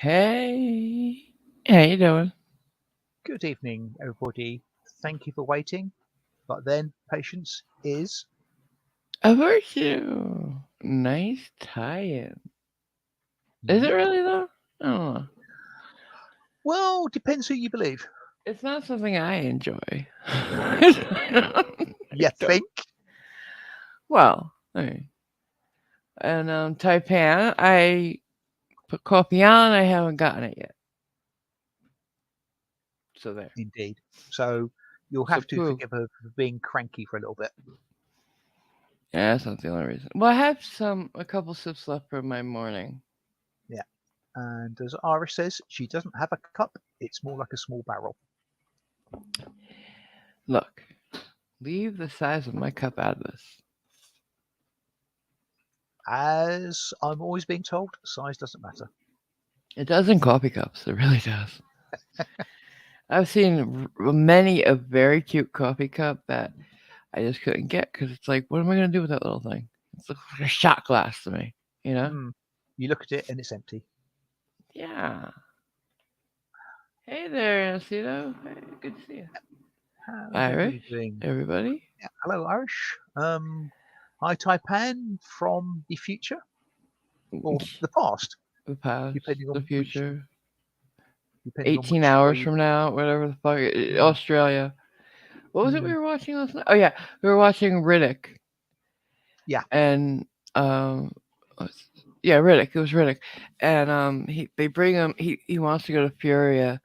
Hey, how you doing? Good evening, everybody. Thank you for waiting. But then, patience is. A virtue. Nice tie-in. Is it Yep. really though? I don't know. Well, depends who you believe. It's not something I enjoy. You think? Well, okay. And Taipan, I put coffee on. I haven't gotten it yet. So there. Indeed. So you'll So have to proof. forgive her for being cranky for a little bit. Yeah, that's not the only reason. Well, I have a couple sips left from my morning. Yeah. And as Iris says, she doesn't have a cup. It's more like a small barrel. Look, leave the size of my cup out of this. As I'm always being told, size doesn't matter. It does in coffee cups. It really does. I've seen many a very cute coffee cup that I just couldn't get because it's like, what am I gonna do with that little thing? It's like a shot glass to me, you know? Hmm. You look at it and it's empty. Yeah. Hey there, Anacito. Hey, good to see you. How's Irish, everybody doing? everybody. Yeah. Hello, Irish. Hi, Taipan from the future or the past, The past, depending the on which future. depending on 18 which way hours you. from now, whatever the fuck. Mm, Australia. What was it we mm, were watching last night? Oh yeah, we were watching Riddick yeah. and what's- yeah, Riddick. It was Riddick, and they bring him. He wants to go to Furia,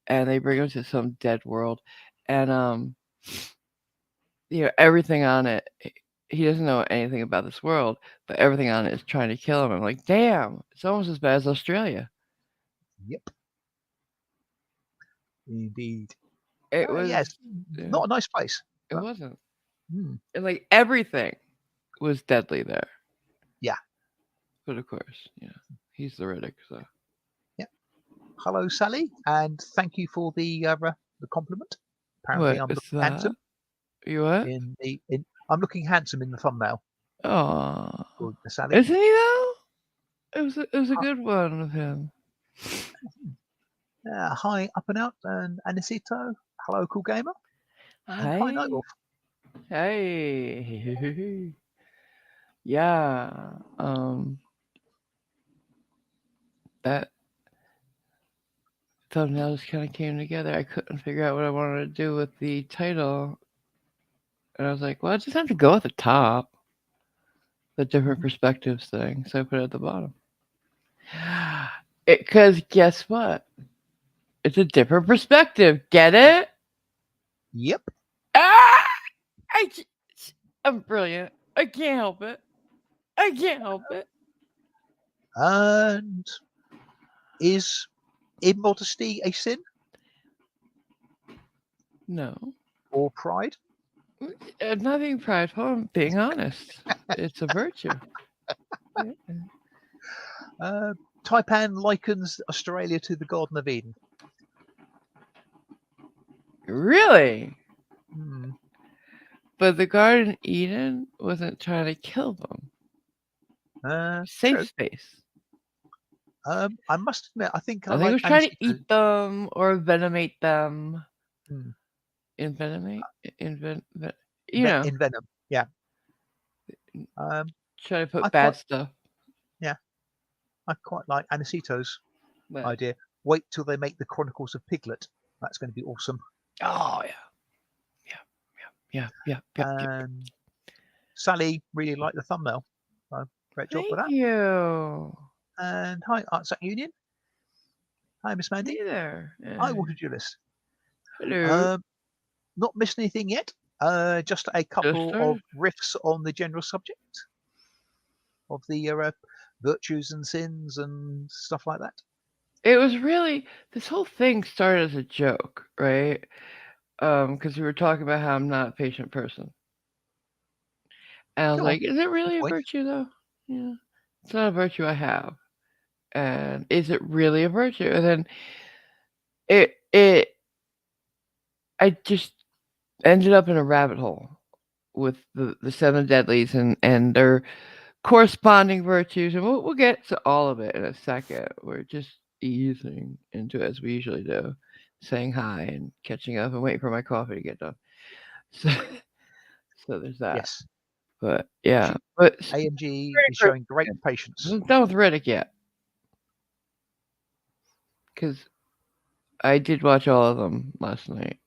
and they bring him to some dead world, and everything on it. He doesn't know anything about this world, but everything on it is trying to kill him. I'm like, damn, it's almost as bad as Australia. Yep. Indeed. It was, Yes. yeah, Not a nice place. it But wasn't. mm, And like everything was deadly there. yeah. But of course, he's the Riddick, so. Yeah. Hello, Sally, and thank you for the compliment. Apparently, What I'm is looking that? handsome You what? in the in. I'm looking handsome in the thumbnail. Oh, Good, Sally. isn't he though? It was a Hi, good one with him. hi, up and out, and Anisito. Hello, cool gamer, and hi, Hi, Nightwolf. hey, yeah. Um, that thumbnail just kind of came together. I couldn't figure out what I wanted to do with the title, and I was like, well, I just have to go at the top, the different Mhm. perspectives thing. So I put it at the bottom. Because guess what? It's a different perspective. Get it? Yep. Ah! I, j- I'm brilliant. I can't help it. I can't help it. And is immodesty a sin No, or pride? I'm not being prideful. I'm being honest. It's a virtue. Yeah. Uh, Taipan likens Australia to the Garden of Eden. Really? Hmm. But the Garden Eden wasn't trying to kill them. Safe True. space. I must admit, I think I I think it like was trying to Anisito. eat them or venomate them. Hmm. Envenomate? Inven, you know, In Venom. Yeah. Um, try to I put quite, bad stuff. yeah, I quite like Anisito's But idea. Wait till they make the Chronicles of Piglet. That's going to be awesome. oh yeah, yeah, yeah, yeah, yeah, yeah. And Sally really liked the thumbnail. So great job with Thank that. you. And hi, Arts Union. Hi, Miss Mandy. Hey there. Hi, Water Duelist. Hello, Um, not missed anything yet. Just a couple of sister. riffs on the general subject of the virtues and sins and stuff like that. It was really this whole thing started as a joke, right? Because we were talking about how I'm not a patient person, and I was Go on, like, "Is it good really a point. virtue, though? Yeah, it's not a virtue I have, and is it really a virtue?" And then it I just ended up in a rabbit hole with the seven deadlies and their corresponding virtues, and we'll get to all of it in a second. We're just easing into it as we usually do, saying hi and catching up and waiting for my coffee to get done. So, so there's that. Yes. But yeah, She, but AMG very is quick. showing great patience. I'm done with Riddick yet because I did watch all of them last night.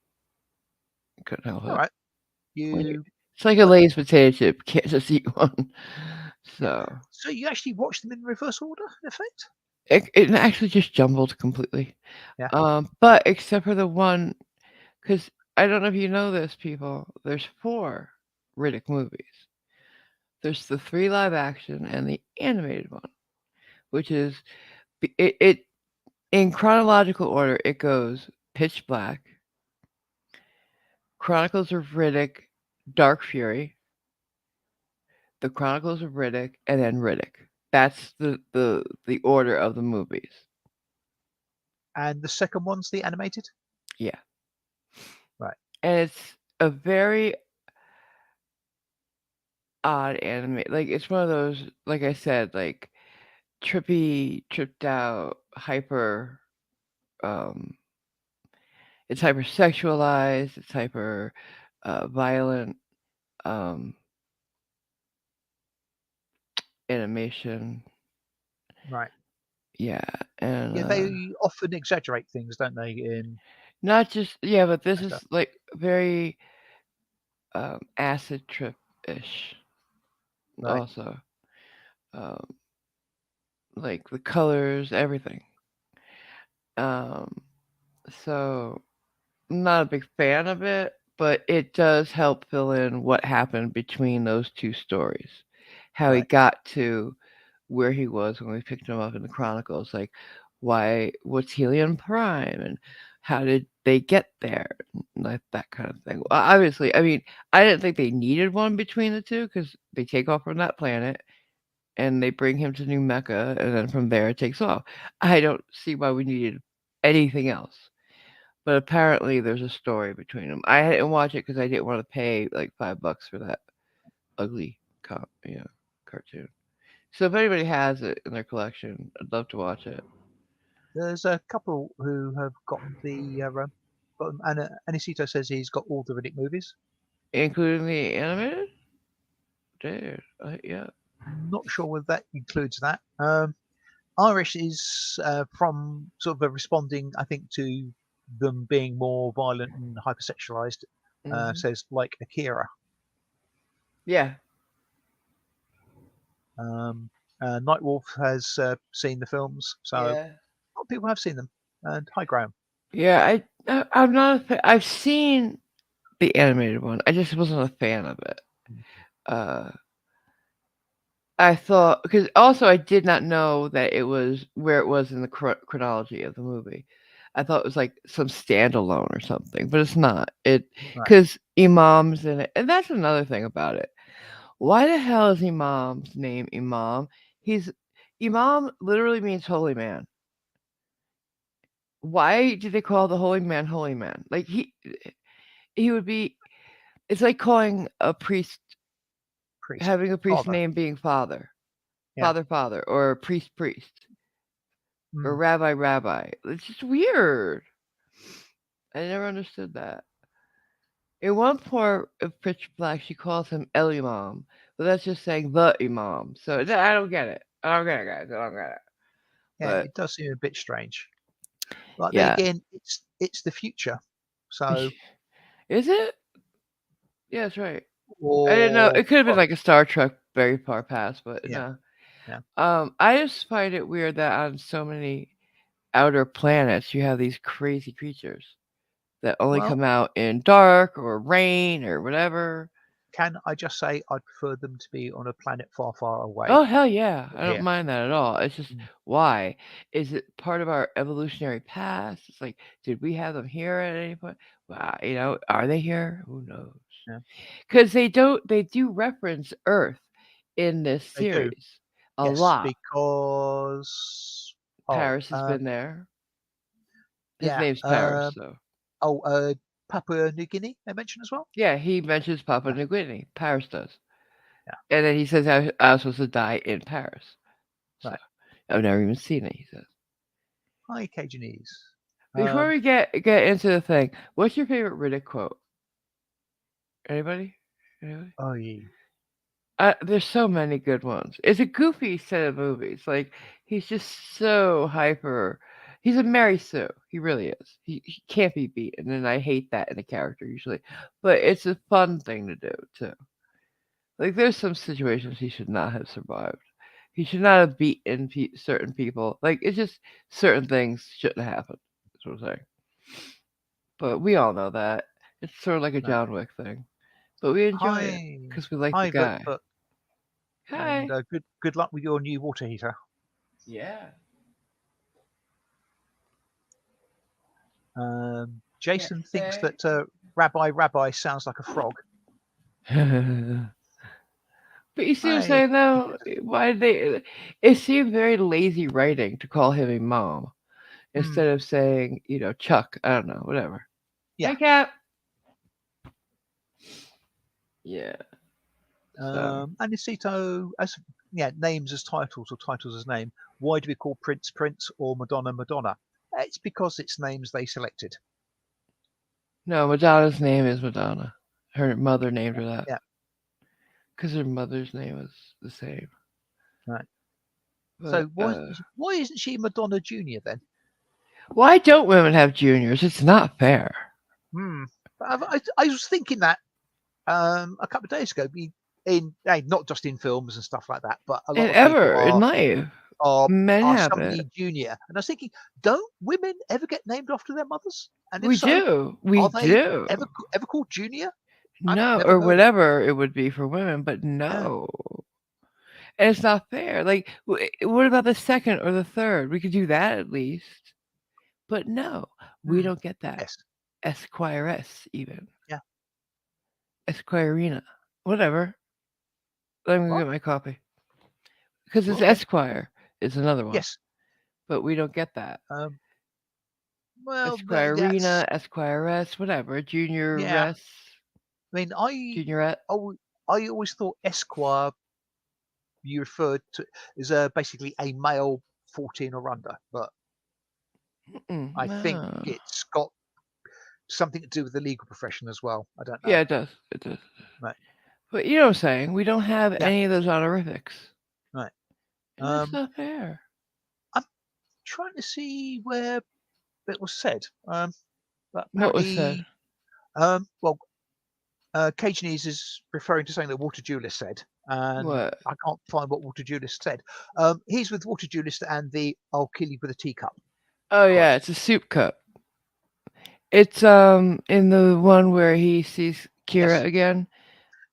Couldn't help All it. right. Like, You, it's like a but Lay's potato chip. Can't just eat one. yeah. So So you actually watched them in reverse order, in effect? it actually just jumbled completely. Yeah. But except for the one, because I don't know if you know this, people. There's four Riddick movies. There's the three live action and the animated one, which is it in chronological order. It goes Pitch Black, Chronicles of Riddick, Dark Fury, The Chronicles of Riddick, and then Riddick. That's the order of the movies. And the second one's the animated? Yeah, Right. and it's a very odd anime. Like it's one of those, like I said, like trippy, tripped out, hyper. Um, it's hyper sexualized. It's hyper violent. Um, animation. Right. Yeah, and Yeah, they often exaggerate things, don't they, in not just yeah, but this that is stuff? like very acid trip ish. Right. Also, um, like the colors, everything. Um, so I'm not a big fan of it, but it does help fill in what happened between those two stories. How he Right. got to where he was when we picked him up in the Chronicles, like what's Helium Prime and how did they get there, like that kind of thing. Well, obviously, I mean, I didn't think they needed one between the two because they take off from that planet and they bring him to New Mecca, and then from there it takes off. I don't see why we needed anything else. But apparently, there's a story between them. I didn't watch it because I didn't want to pay like $5 for that ugly cartoon. So if anybody has it in their collection, I'd love to watch it, There's a couple who have got got them. And Anisito says he's got all the Riddick movies. including the animated. Dude, yeah. Not sure whether that includes that. Irish is from sort of responding, I think, to them being more violent and hypersexualized. Hmm. Says like Akira. Yeah, Um, Nightwolf has seen the films, so a yeah, lot of people have seen them. And hi, Graham. yeah. I'm not. I've seen the animated one. I just wasn't a fan of it. Uh, I thought because also I did not know that it was where it was in the chronology of the movie. I thought it was like some standalone or something, but it's not. It Right. because Imam's in it, and that's another thing about it. Why the hell is Imam's name Imam? He's Imam literally means holy man. Why do they call the holy man holy man? Like he would be. It's like calling a priest Priest. having a priest Father. name being father, Yeah. father, or priest, or Mm. rabbi. It's just weird. I never understood that. In one part of Pitch Black, she calls him El Imam, but that's just saying the Imam. So I don't get it. I don't get it, guys. I don't get it. Yeah, But it does seem a bit strange. But then yeah, again, it's the future. So is it? Yeah, that's right. I didn't know. or It could have been well, like a Star Trek very far past, but yeah, no. yeah. I just find it weird that on so many outer planets you have these crazy creatures that only Well, come out in dark or rain or whatever. can I just say I prefer them to be on a planet far, far away Oh hell yeah, from I don't here. mind that at all. It's just Mm. why is it part of our evolutionary past? It's like, did we have them here at any point? Wow, are they here? Who knows? Yeah, Because they do reference Earth in this they do. series a Yes, lot. because Paris has been there. His yeah, name's Paris, so oh, Papua New Guinea they mentioned as well. yeah, he mentions Papua Yeah, New Guinea. Paris does, yeah, and then he says I was supposed to die in Paris. So right. I've never even seen it. He says. Hi, Cajunese. Before we get into the thing, what's your favorite Riddick quote? Anybody? Anybody? Oh, yeah. There's so many good ones. It's a goofy set of movies. Like he's just so hyper. He's a Mary Sue. He really is. He can't be beaten, and I hate that in a character usually. But it's a fun thing to do too. Like there's some situations he should not have survived. He should not have beaten certain people. Like it's just certain things shouldn't have happened. That's what I'm saying. But we all know that. It's sort of like a Right. John Wick thing. But we enjoy it Hi, because we like the hi, guy. and Hi. good luck with your new water heater. Yeah. Yeah. Jason thinks that Rabbi sounds like a frog. But you see what I'm Hi. saying though? Why did they? It seemed very lazy writing to call him a mom Mm, instead of saying, Chuck. I don't know, whatever. yeah. Hey, Cap. Yeah. So Anisito, as yeah, names as titles or titles as name. Why do we call Prince Prince or Madonna Madonna? It's because it's names they selected. no, Madonna's name is Madonna. Her mother named her that Yeah, because her mother's name was the same. right. But So why isn't she Madonna Junior then? why don't women have juniors? It's not fair. Hmm. I was thinking that a couple of days ago. Not just in films and stuff like that, but a lot And of people ever in life, are men are have it. somebody junior. And I was thinking, don't women ever get named after their mothers? And if We so, do. are We they do. ever called junior? I've No, never or heard of. whatever it would be for women, but Yeah. no. And it's not fair. Like, what about the second or the third? We could do that at least. But no, we Hmm. don't get that. Yes. Esquiress, even. Yeah. Esquirina. Whatever. Let me go What? get my copy. Because Well, it's okay. Esquire is another one. Yes. But we don't get that. Um. Well, that's Esquirina, Esquiress, whatever. yeah. Junioress, I mean, Juniorette. I always thought Esquire you referred to is basically a male 14 or under, but I think No. it's got something to do with the legal profession as well. I don't know. Yeah, it does. It does. Right. But you know what I'm saying? We don't have Yeah. any of those honorifics. Right. And that's Um, not fair. I'm trying to see where it was said. But What was said? apparently, well, Cajanese is referring to something that Walter Duelist said, and What? I can't find what Walter Duelist said. He's with Walter Duelist and the "I'll kill you with a teacup" Oh quote. yeah, it's a soup cup. It's in the one where he sees Kira Yes. again,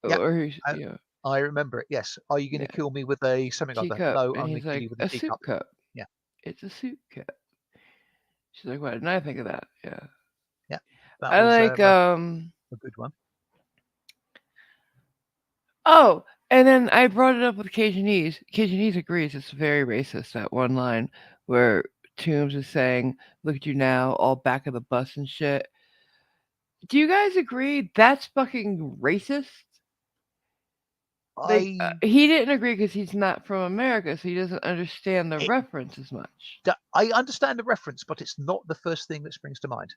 Yeah. or he's I, I remember it. Yes. Are you going to yeah, kill me with a something other? teacup, No, and I'm going he's to kill like you with a a soup teacup. cup. Yeah. It's a soup cup. She's like, what? And I think of that. Yeah, Yeah. That I was like a good one. Oh, and then I brought it up with Cajanese. Cajanese agrees it's very racist. That one line where Toombs is saying, "Look at you now, all back of the bus and shit." Do you guys agree that's fucking racist? Like I he didn't agree because he's not from America, so he doesn't understand the it, reference as much. I understand the reference, but it's not the first thing that springs to mind.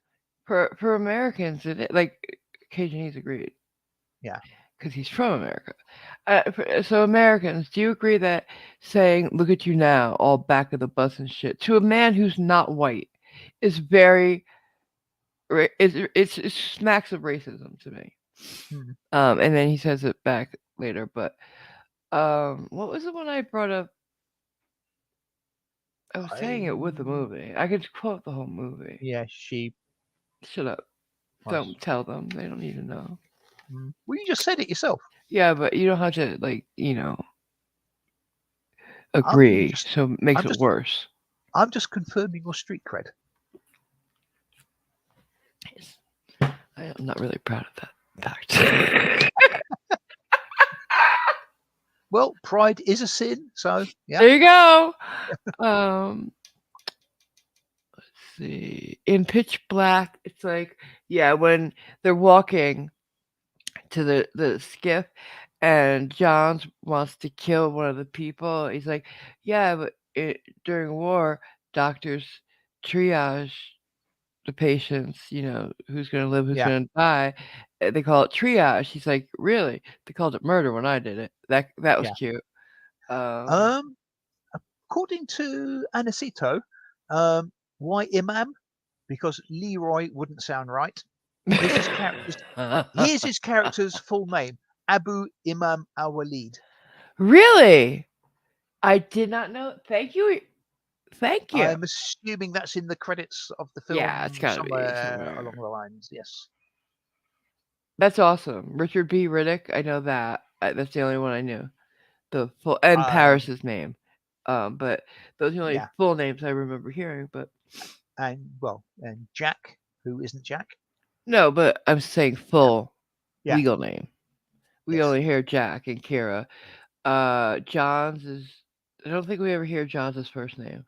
For Americans, like Cajanese agreed Yeah. because he's from America. So Americans, do you agree that saying "Look at you now, all back of the bus and shit" to a man who's not white is very it smacks of racism to me. Hmm. And then he says it back later, but what was the one I brought up? I was saying it with the I movie. I could quote the whole movie. yeah, she Shut up. was. Don't tell them. They don't need to know. Well, you just said it yourself. Yeah, but you don't have to I'm agree. just, So it makes I'm it just, worse. I'm just confirming your street cred. I am not really proud of that fact. Well, pride is a sin, so yeah. There you go. Um, let's see. In Pitch Black, it's like, yeah, when they're walking to the skiff, and Johns wants to kill one of the people. He's like, yeah, but during war, doctors triage the patients, who's gonna live, who's Yeah, gonna die. They call it triage. He's like, really? They called it murder when I did it. That was yeah. cute. Um, Um, According to Anacito, why Imam? Because Leroy wouldn't sound right. Here's his character's here's his character's full name: Abu Imam Al Walid. really? I did not know. Thank you. Thank you. I'm assuming that's in the credits of the Yeah, it's film gotta be somewhere along somewhere. the lines. Yes. That's awesome. Richard B. Riddick. I know that. That's the only one I knew. The full and Um, Paris's name. But those are the only yeah, full names I remember hearing. But and Jack, who isn't Jack. no, but I'm saying Yeah, full yeah, legal name. We yes, only hear Jack and Kira. John's is. I don't think we ever hear John's first name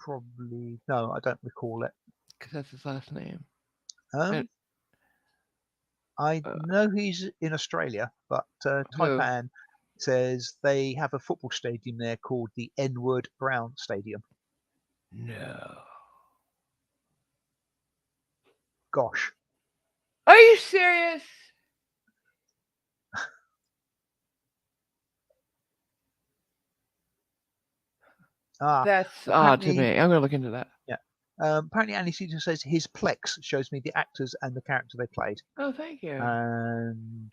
probably. No, I don't recall it. because that's his last name. And Um, I uh, know he's in Australia, but who? Taipan says they have a football stadium there called the N-word Brown Stadium. No. Gosh. Are you serious? Ah, That's odd to apparently, me. I'm gonna look into that. yeah. Apparently, Anicito says his Plex shows me the actors and the character they played, Oh, thank you. and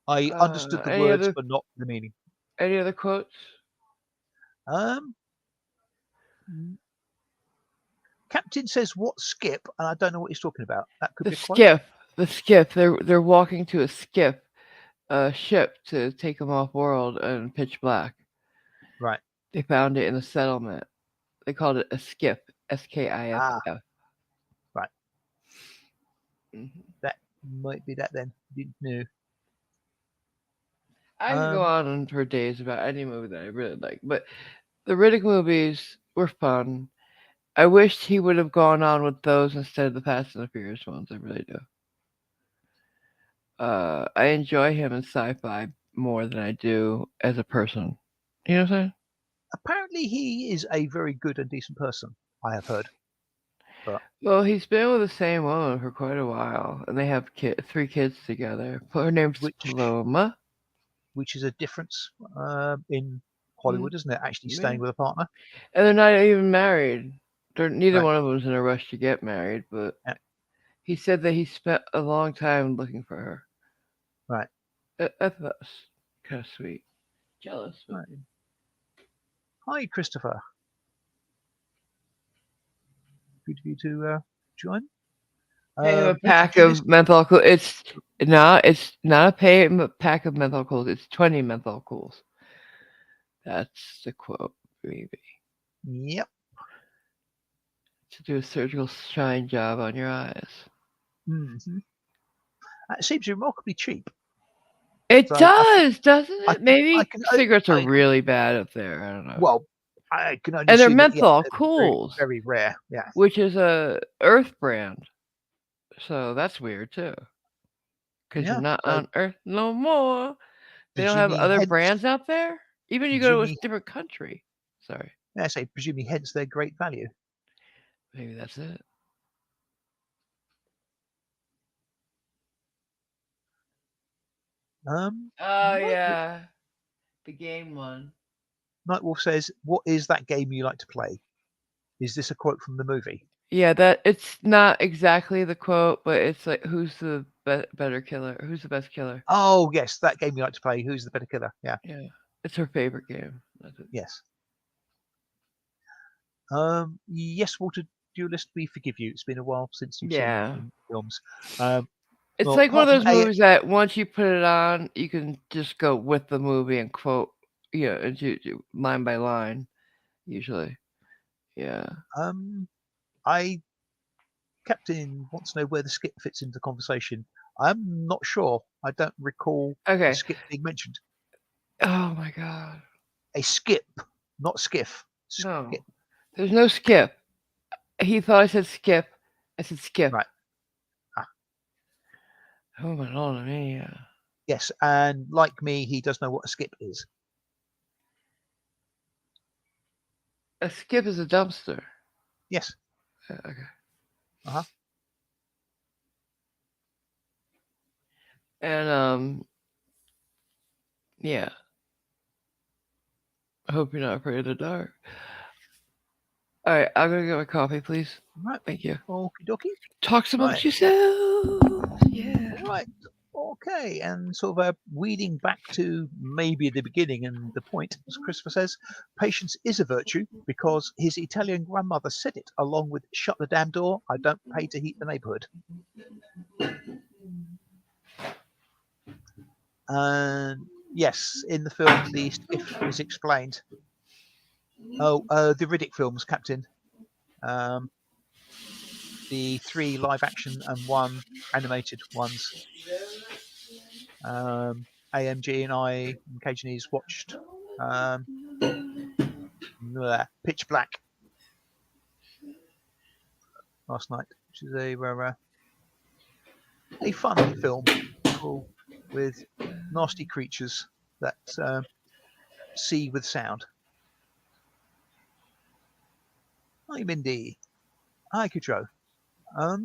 I understood the Any words other but not the meaning. any other quotes? Um, Captain says what skip, and I don't know what he's talking about. That could The be a quote, skiff. The skiff. They're walking to a skiff, a ship to take them off world in pitch black. right? They found it in the settlement. They called it a skiff. Ah, Skiff. right. Hmm. That might be that then. Didn't know. I could go Um, on for days about any movie that I really like, but the Riddick movies were fun. I wished he would have gone on with those instead of the Fast and the Furious ones. I really do. I enjoy him in sci-fi more than I do as a person. You know what I'm saying? Apparently, he is a very good and decent person. I have heard, but Well, he's been with the same woman for quite a while, and they have three kids together. Her name's which Paloma. which is a difference in Mm, Hollywood, isn't it? Actually yeah. staying with a partner. And they're not even married. Neither Right. one of them's in a rush to get married, but Yeah, he said that he spent a long time looking for her. right. I thought that was kind of sweet. Jealous, but Right. Hi, Christopher. Good of you to join. pay him a Mental pack Duelist. of menthol cool. It's not a pack of menthol cools. It's 20 menthol cools. That's the quote, maybe. Yep. To do a surgical shine job on your eyes. Hmm. That seems remarkably cheap. It So does, doesn't I it? can I Maybe can cigarettes are I, really bad up there. I don't know. well, I can only And they're assume that, yeah, menthol they're very cools, very rare. Yeah. which is a Earth brand. So that's weird too, because you're Yeah. not So on Earth no more. They don't have presumably other hence brands out there. Even you go to a presumably different country. Sorry, yeah, I say presumably hence their great value. maybe that's it. Um, Oh Nightwolf, yeah, the game one. Nightwolf says, "What is that game you like to play?" Is this a quote from the movie? Yeah, that it's not exactly the quote, but it's like, who's the better killer? Who's the best killer? Oh yes, that game you like to play. Who's the better killer? Yeah. Yeah, it's her favorite game. That's it. Yes. Yes, Water Duelist, we forgive you. It's been a while since you've seen Yeah, the films. Um, it's well, like one of apart from those A, movies that once you put it on, you can just go with the movie and quote, line by line, usually. Yeah. um, I Captain wants to know where the skip fits into the conversation. I'm not sure. I don't recall a Okay. skip being mentioned. Oh my god. A skip, not skiff. No, Skip. there's no skip. He thought I said skip. I said skip. Right. Ah, Oh my lord, me. yes, and like me, he does know what a skip is. A skip is a dumpster. Yes. Okay. Uh-huh. And yeah. I hope you're not afraid of the dark. All right, I'm gonna get my coffee, please. Right. Thank you. Okie dokie. Talk some Right. amongst yourselves. Yeah. Right. Okay. And sort of weeding back to maybe the beginning and the point, as Christopher says, patience is a virtue because his Italian grandmother said it along with "Shut the damn door. I don't pay to heat the neighborhood." And yes, in the film, the stiff is explained. Oh, the Riddick films, Captain. Um, the 3 live action and 1 animated ones. AMG and I occasionally has watched um, Pitch Black last night, which is a fun film with nasty creatures that see with sound. Hi, Mindy. Hi, Kudrow. Um,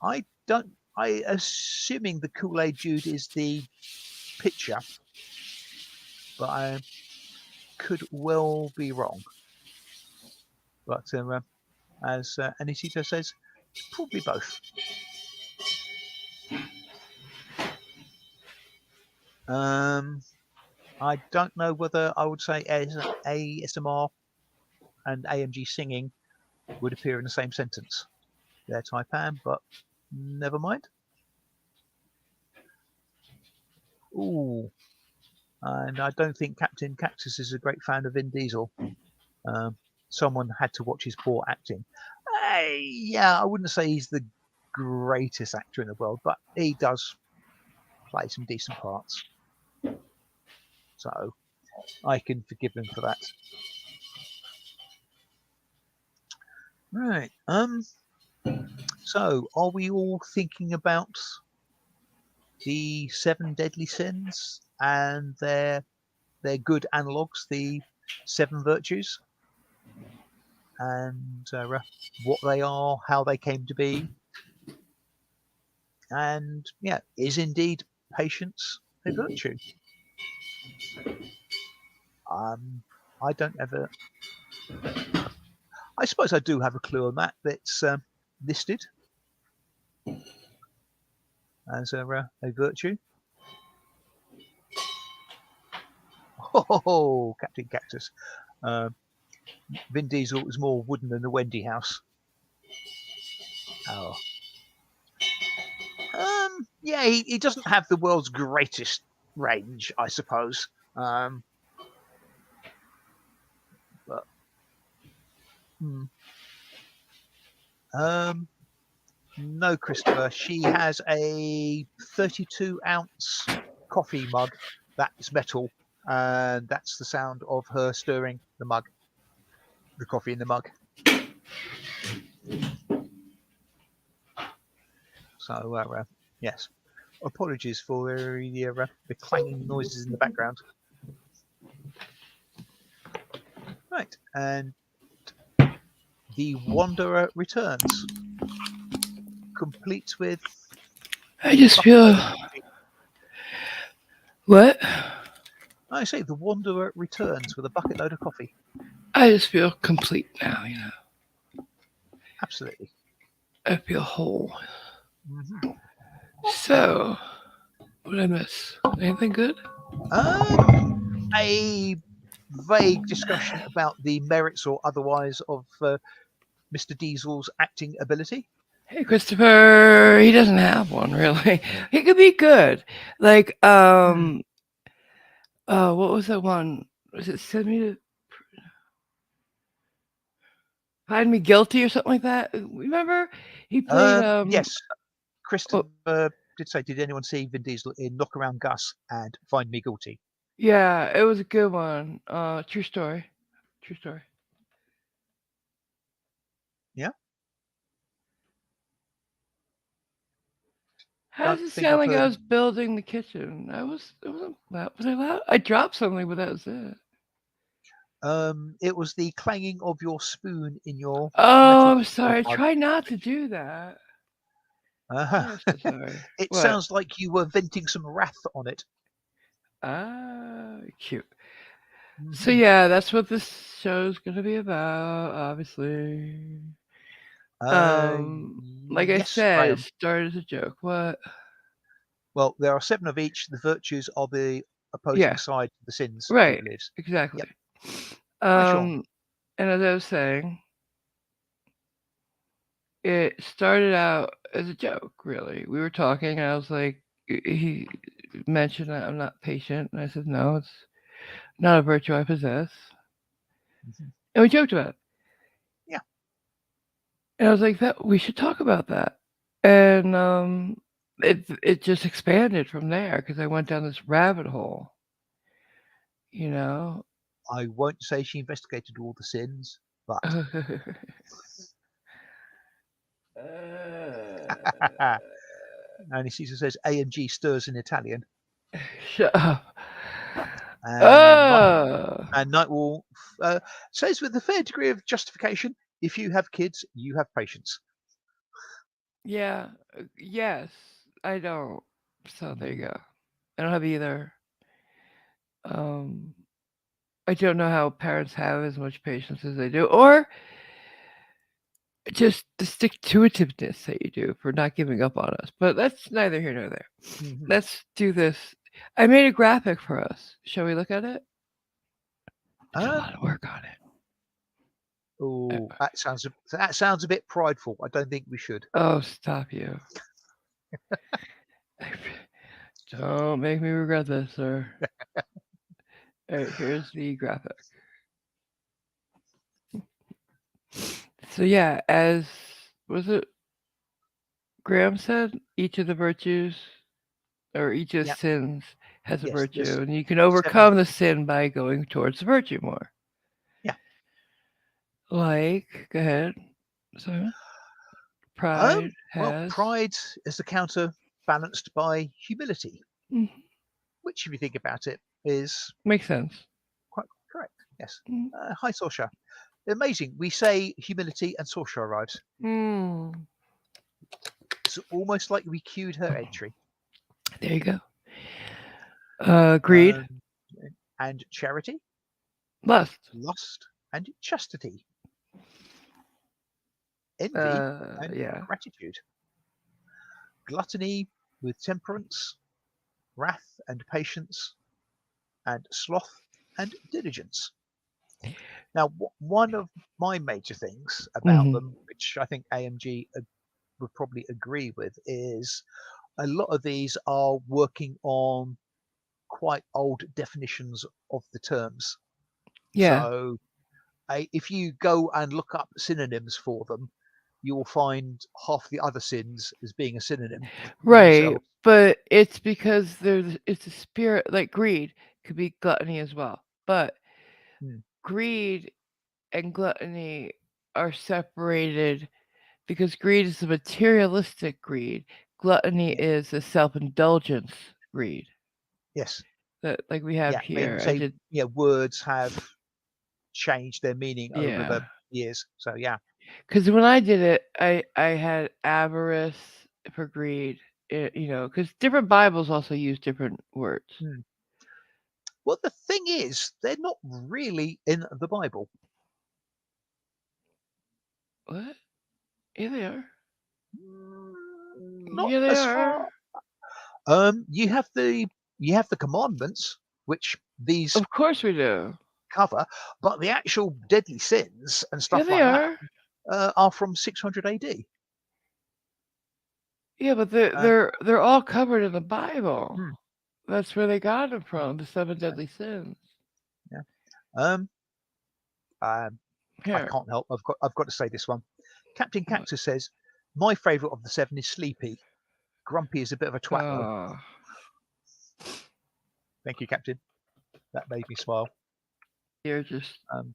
I don't. I assuming the Kool-Aid Dude is the pitcher, but I could well be wrong. But as Anisito says, probably both. Um, I don't know whether I would say ASMR and AMG singing would appear in the same sentence. They're Taipan, but never mind. Ooh, and I don't think Captain Cactus is a great fan of Vin Diesel. Um, Someone had to watch his poor acting. Yeah, I wouldn't say he's the greatest actor in the world, but he does play some decent parts. So I can forgive him for that. Right. So are we all thinking about the 7 deadly sins and their good analogues, the 7 virtues, and what they are, how they came to be, and yeah, is indeed patience a virtue? Um, I don't ever. I suppose I do have a clue on that. That's listed as a virtue. Oh, Captain Cactus. Uh, Vin Diesel is more wooden than the Wendy house. Oh, yeah, he doesn't have the world's greatest range, I suppose. But hmm, um, no, Christopher. She has a 32-ounce coffee mug that is metal, and that's the sound of her stirring the coffee in the mug. So, yes, apologies for the clanging noises in the background. Right, and the Wanderer returns, complete with I a just bucket feel load of coffee. what? I say the Wanderer returns with a bucket load of coffee. I just feel complete now. Absolutely. I feel whole. Hmm. So, what did I miss? Anything good? A vague discussion about the merits or otherwise of Mr. Diesel's acting ability. Hey, Christopher. He doesn't have one really. He could be good. Like, Hmm. what was that one? Was it Send Me to Find Me Guilty or something like that? Remember? He played Yes, oh, Christopher did say, did anyone see Vin Diesel in Knock Around Gus and Find Me Guilty? yeah, it was a good one. True story. True story. Yeah, How does don't it think sound I've like heard. I was building the kitchen? It wasn't loud. Was I loud? I dropped something, but that was it. It was the clanging of your spoon in your Oh, metal I'm sorry. mug. Try not to do that. Uh, I'm so sorry. it What? sounds like you were venting some wrath on it. Ah, cute. So Hmm yeah, that's what this show's gonna be about, obviously. Uh, Um, like I yes, said, I it am. started as a joke. What? Well, there are seven of each. The virtues are the opposing Yeah, side to the sins, he right. believes. Exactly. Yep. I shall. Um, and as I was saying, it started out as a joke, really. We were talking, and I was like, he mentioned that I'm not patient, and I said, no, it's not a virtue I possess. Mhm. And we joked about it. Yeah, And I was like, that we should talk about that. And it just expanded from there because I went down this rabbit hole, you know. I won't say she investigated all the sins, but and Caesar says AMG stirs in Italian, Shut up. and Oh, Nightwall uh, says with a fair degree of justification, if you have kids, you have patience. yeah, yes, I don't. So there you Mhm. go. I don't have either. Um, I don't know how parents have as much patience as they do, or just the stick to itiveness that you do for not giving up on us. But that's neither here nor there. Mhm. Let's do this. I made a graphic for us. Shall we look at it? It's a Um, lot of work on oh, it. that sounds a bit prideful. I don't think we should. Oh, stop you. Don't make me regret this, sir. All right, here's the graphic. So yeah, as was it Graham said, each of the virtues or each of the Yeah. sins has a Yes. virtue, There's and you can seven. overcome the sin by going towards the virtue more. Yeah. Like, go ahead. So, pride Well, has. pride is the counter balanced by humility, Mm, which, if you think about it, is makes sense. quite correct. Yes. Mm. Hi, Sorsha. Amazing. We say humility and Sorsha arrives. Mm. It's almost like we queued her entry. There you go. Greed, Um, and charity, lust. lust, and chastity, envy, and Yeah. gratitude, gluttony with temperance, wrath and patience, and sloth and diligence. Now, one of my major things about Hmm. them, which I think AMG would probably agree with, is a lot of these are working on quite old definitions of the terms. Yeah. So if you go and look up synonyms for them, you will find half the other sins as being a synonym in Right. themselves. But it's because it's a spirit like greed could be gluttony as well. But Hmm, greed and gluttony are separated because greed is a materialistic greed. Gluttony yeah, is a self-indulgence greed yes, that like we have yeah. They here. I say did words have changed their meaning over yeah. the years. So yeah. Because when I did it, I had avarice for greed. Because different Bibles also use different words. Hmm. Well, the thing is, they're not really in the Bible. What? Yeah, they are. Not Yeah, they as are. far. You have the commandments, which these Of course we do. cover, but the actual deadly sins and Yeah, stuff they like that are. are from 600 AD. Yeah, but Uh, they're all covered in the Bible. hmm, That's where they got them from. The seven deadly sins. yeah. Um, um, I Here. can't help. I've got to say this one. Captain What? Cactus says my favourite of the seven is Sleepy. Grumpy is a bit of a twat though. Oh, Thank you, Captain. That made me smile. you're just. Um,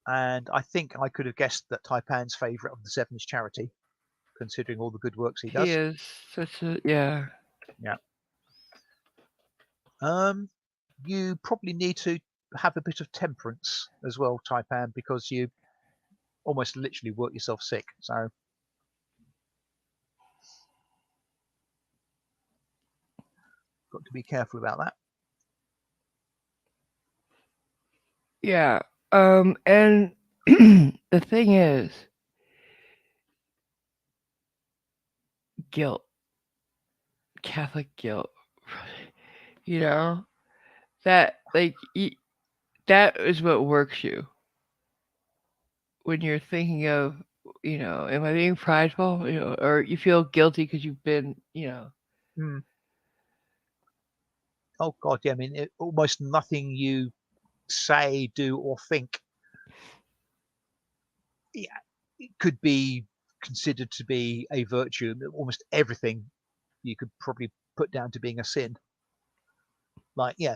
and I think I could have guessed that Taipan's favourite of the seven is Charity, considering all the good works he He does. is such a yeah. Yeah. Um, you probably need to. have a bit of temperance as well, Taipan, because you almost literally work yourself sick. So got to be careful about that. Yeah. And the thing is, guilt, Catholic guilt. You know that that is what works you when you're thinking of, am I being prideful? Or you feel guilty because you've been. Mm. Oh God, yeah. I mean, almost nothing you say, do, or think, yeah, it could be considered to be a virtue. Almost everything you could probably put down to being a sin. Like, yeah,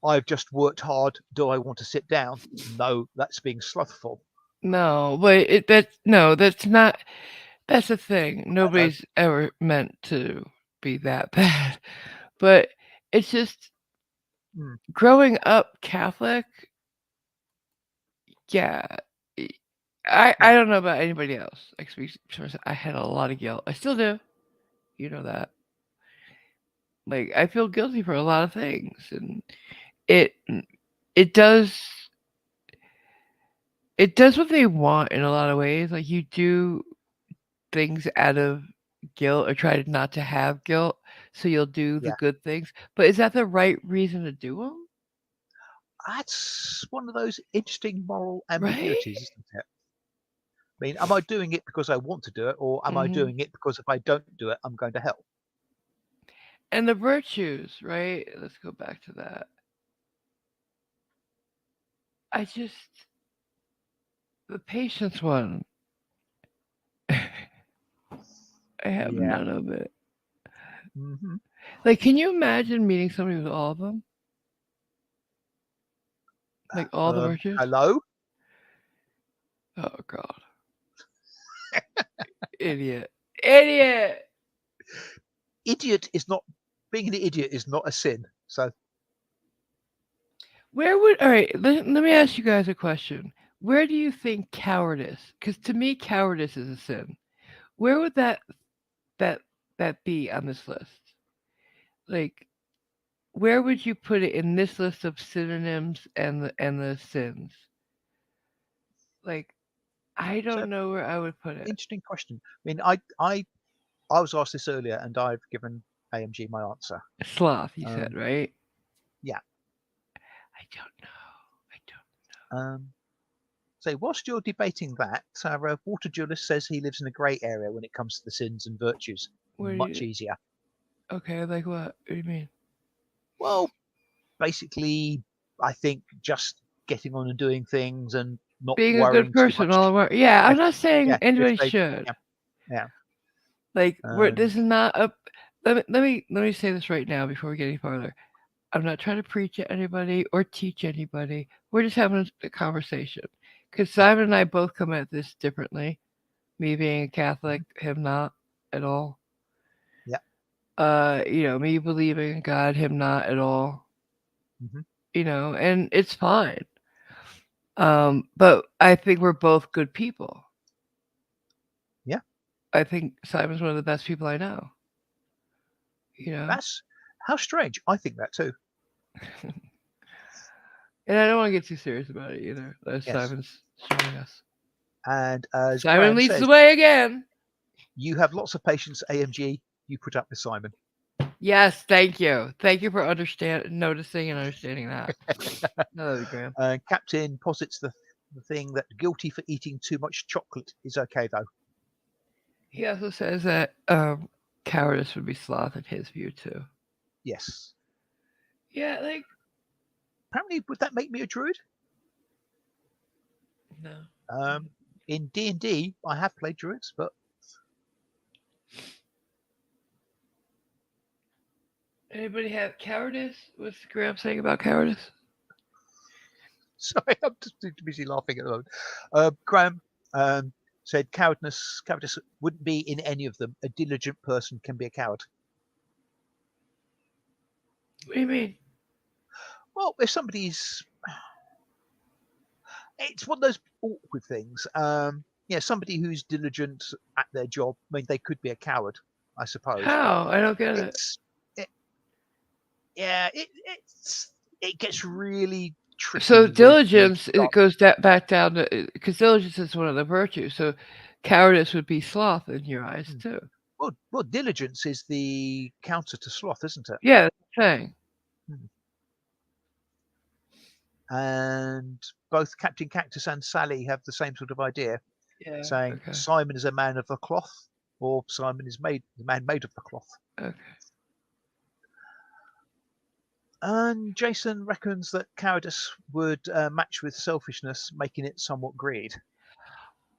I've just worked hard. Do I want to sit down? No, that's being slothful. No, but no, that's not. That's the thing. I know. Nobody's ever meant to be that bad. But it's just Mm, growing up Catholic. Yeah, I I yeah, don't know about anybody else. I had a lot of guilt. I still do. You know that. Like I feel guilty for a lot of things, and it it does it does what they want in a lot of ways. Like you do things out of guilt or try not to have guilt, so you'll do the yeah. good things. But is that the right reason to do them? That's one of those interesting moral Right? ambiguities, isn't it? I mean, am I doing it because I want to do it, or am I Hmm. doing it because if I don't do it, I'm going to hell? And the virtues, right? Let's go back to that. I just the patience one. I have Yeah. none of it. Hmm. Like, can you imagine meeting somebody with all of them? Like all the virtues? Hello? Oh God, idiot, idiot. Idiot is not being an idiot is not a sin. So Where would all right? Let me ask you guys a question. Where do you think cowardice? Because to me, cowardice is a sin. Where would that that be on this list? Like, where would you put it in this list of synonyms and the sins? Like, I so don't know where I would put it. interesting question. I mean, I was asked this earlier, and I've given AMG my answer. Sloth, you said, Um, right? yeah. I don't know. I don't. Um, so whilst you're debating that, our water duelist says he lives in a grey area when it comes to the sins and virtues. Where do Much you? easier. Okay, like what? What do you mean? Well, basically, I think just getting on and doing things and not Being a good worrying too person much. all around. Yeah, I'm Yeah, not saying yeah. If anybody they, should. yeah, yeah. Like, Um, this is not a. Let me say this right now before we get any farther. I'm not trying to preach at anybody or teach anybody. We're just having a conversation. Because yeah, Simon and I both come at this differently. Me being a mhm, Catholic, him not at all. yeah, Me believing in God, him not at all. hmm, And it's fine. But I think we're both good people. yeah. I think Simon's one of the best people I know. You know, That's how strange. I think that too. and I don't want to get too serious about it either. As Yes. Simon's showing us. And as Simon Graham leads the says, way again. you have lots of patience, AMG. You put up with Simon. Yes, thank you. Thank you for noticing and understanding that. Another Graham. Captain posits the thing that guilty for eating too much chocolate is okay though. He also says that cowardice would be sloth in his view too. Yes. Yeah, like Apparently, would that make me a druid? no. In D&D, I have played druids, but Anybody have cowardice? What's Graham saying about cowardice? sorry, I'm just too busy laughing at the moment. Graham um, said cowardice wouldn't be in any of them. A diligent person can be a coward. What do you mean? Well, if somebody's it's one of those awkward things. Yeah, somebody who's diligent at their job. I mean, they could be a coward, I suppose, but How? I don't get it. it's it, yeah, it gets really So tricky when you diligence, it start. goes back down to because diligence is one of the virtues. So cowardice would be sloth in your eyes Hmm. too. Well, diligence is the counter to sloth, isn't it? Yeah, that's the thing. Hmm. And both Captain Cactus and Sally have the same sort of idea, Yeah. saying Okay. Simon is a man of the cloth, or Simon is made the man made of the cloth. Okay. And Jason reckons that cowardice would match with selfishness, making it somewhat greed.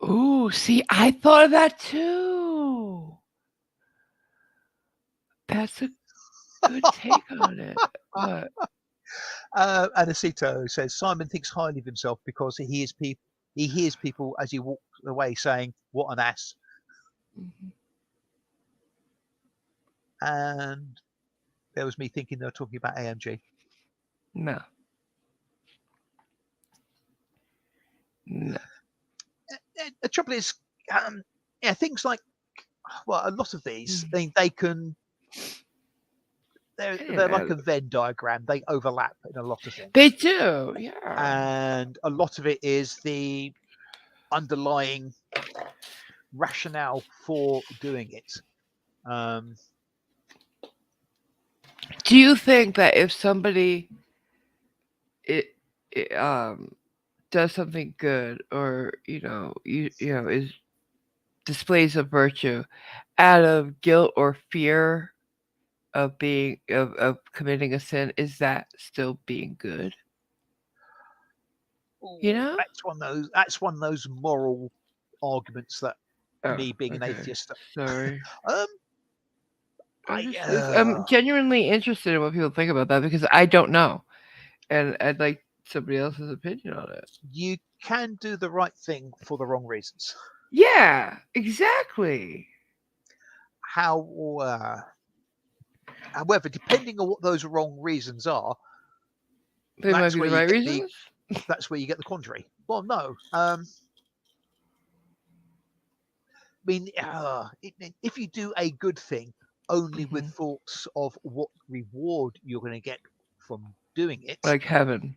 Ooh, see, I thought of that too. That's a good take on it. What? Anacito says Simon thinks highly of himself because he hears people as he walks away saying, "What an ass!" Mhm. And there was me thinking they were talking about AMG. No, no. The trouble is, um, yeah, things like well, a lot of these Mhm. they can I didn't they're like add a it. Venn diagram. They overlap in a lot of They things, do, yeah. and a lot of it is the underlying rationale for doing it. Um, Do you think that if somebody it, it does something good or you know is displays of virtue out of guilt or fear of of committing a sin, is that still being good? You Ooh, know? that's one of those moral arguments that Oh, me being an okay. atheist, Sorry. um, I'm genuinely interested in what people think about that because I don't know, and I'd like somebody else's opinion on it. you can do the right thing for the wrong reasons. Yeah, exactly. How, however, depending on what those wrong reasons are, They might be the right reasons. that's where you get the quandary. Well, no, I mean, if you do a good thing only with Hmm. thoughts of what reward you're going to get from doing it, Like heaven.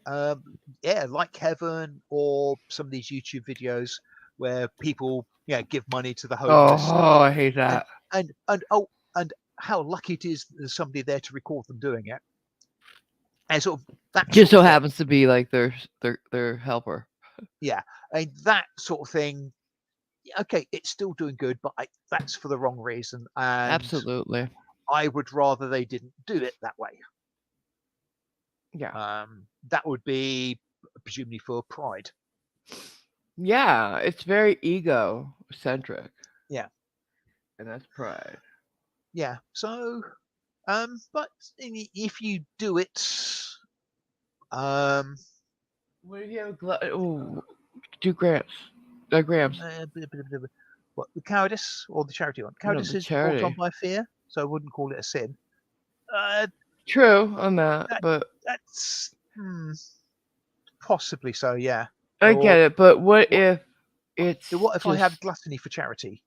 um, yeah, like heaven or some of these YouTube videos where people, yeah, give money to the homeless, Oh, I hate and that. and how lucky it is there's somebody there to record them doing it, and sort of that Just sort so of thing. happens to be like their helper. Yeah, and that sort of thing. Okay, it's still doing good, but that's for the wrong reason, and Absolutely. I would rather they didn't do it that way. Yeah. That would be presumably for pride. Yeah, it's very ego centric, Yeah, and that's pride. yeah. So, but if you do it, um, What if you have a oh, do grants? Grams. what the cowardice or the charity one? No, Cowardice the is brought on charity. by fear, so I wouldn't call it a sin. Uh, True on that, that but that's possibly so. Yeah. I Or get it. But what what? if it's What if I just have gluttony for charity?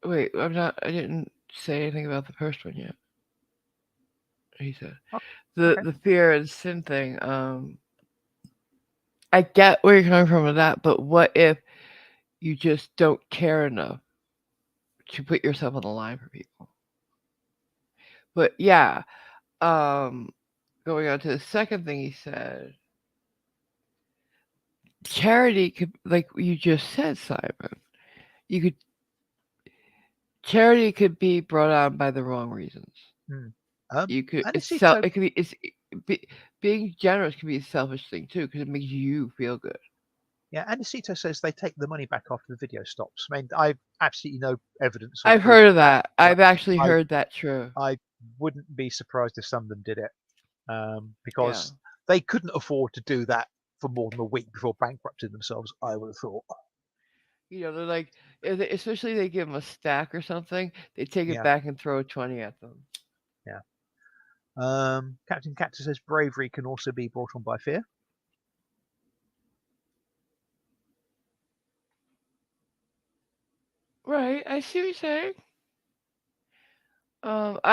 wait? I'm not. I didn't say anything about the first one yet. He said Oh, the okay. the fear and sin thing. I get where you're coming from with that, but what if you just don't care enough to put yourself on the line for people? But yeah, um, going on to the second thing he said, charity could, like you just said, Simon, you could charity could be brought on by the wrong reasons. Hmm. You could And I it's see. self it could be be, being generous can be a selfish thing too because it makes you feel good. Yeah, Anacito says they take the money back after the video stops. I mean, I've absolutely no evidence or I've proof heard of of that, that. but I've actually I heard that true. I wouldn't be surprised if some of them did it, Yeah. because they couldn't afford to do that for more than a week before bankrupting themselves. I would have thought. They're like, especially they give them a stack or something, they take it Yeah, back and throw a 20 at them. yeah. Captain Cactus says bravery can also be brought on by fear. Right, I see what you're saying.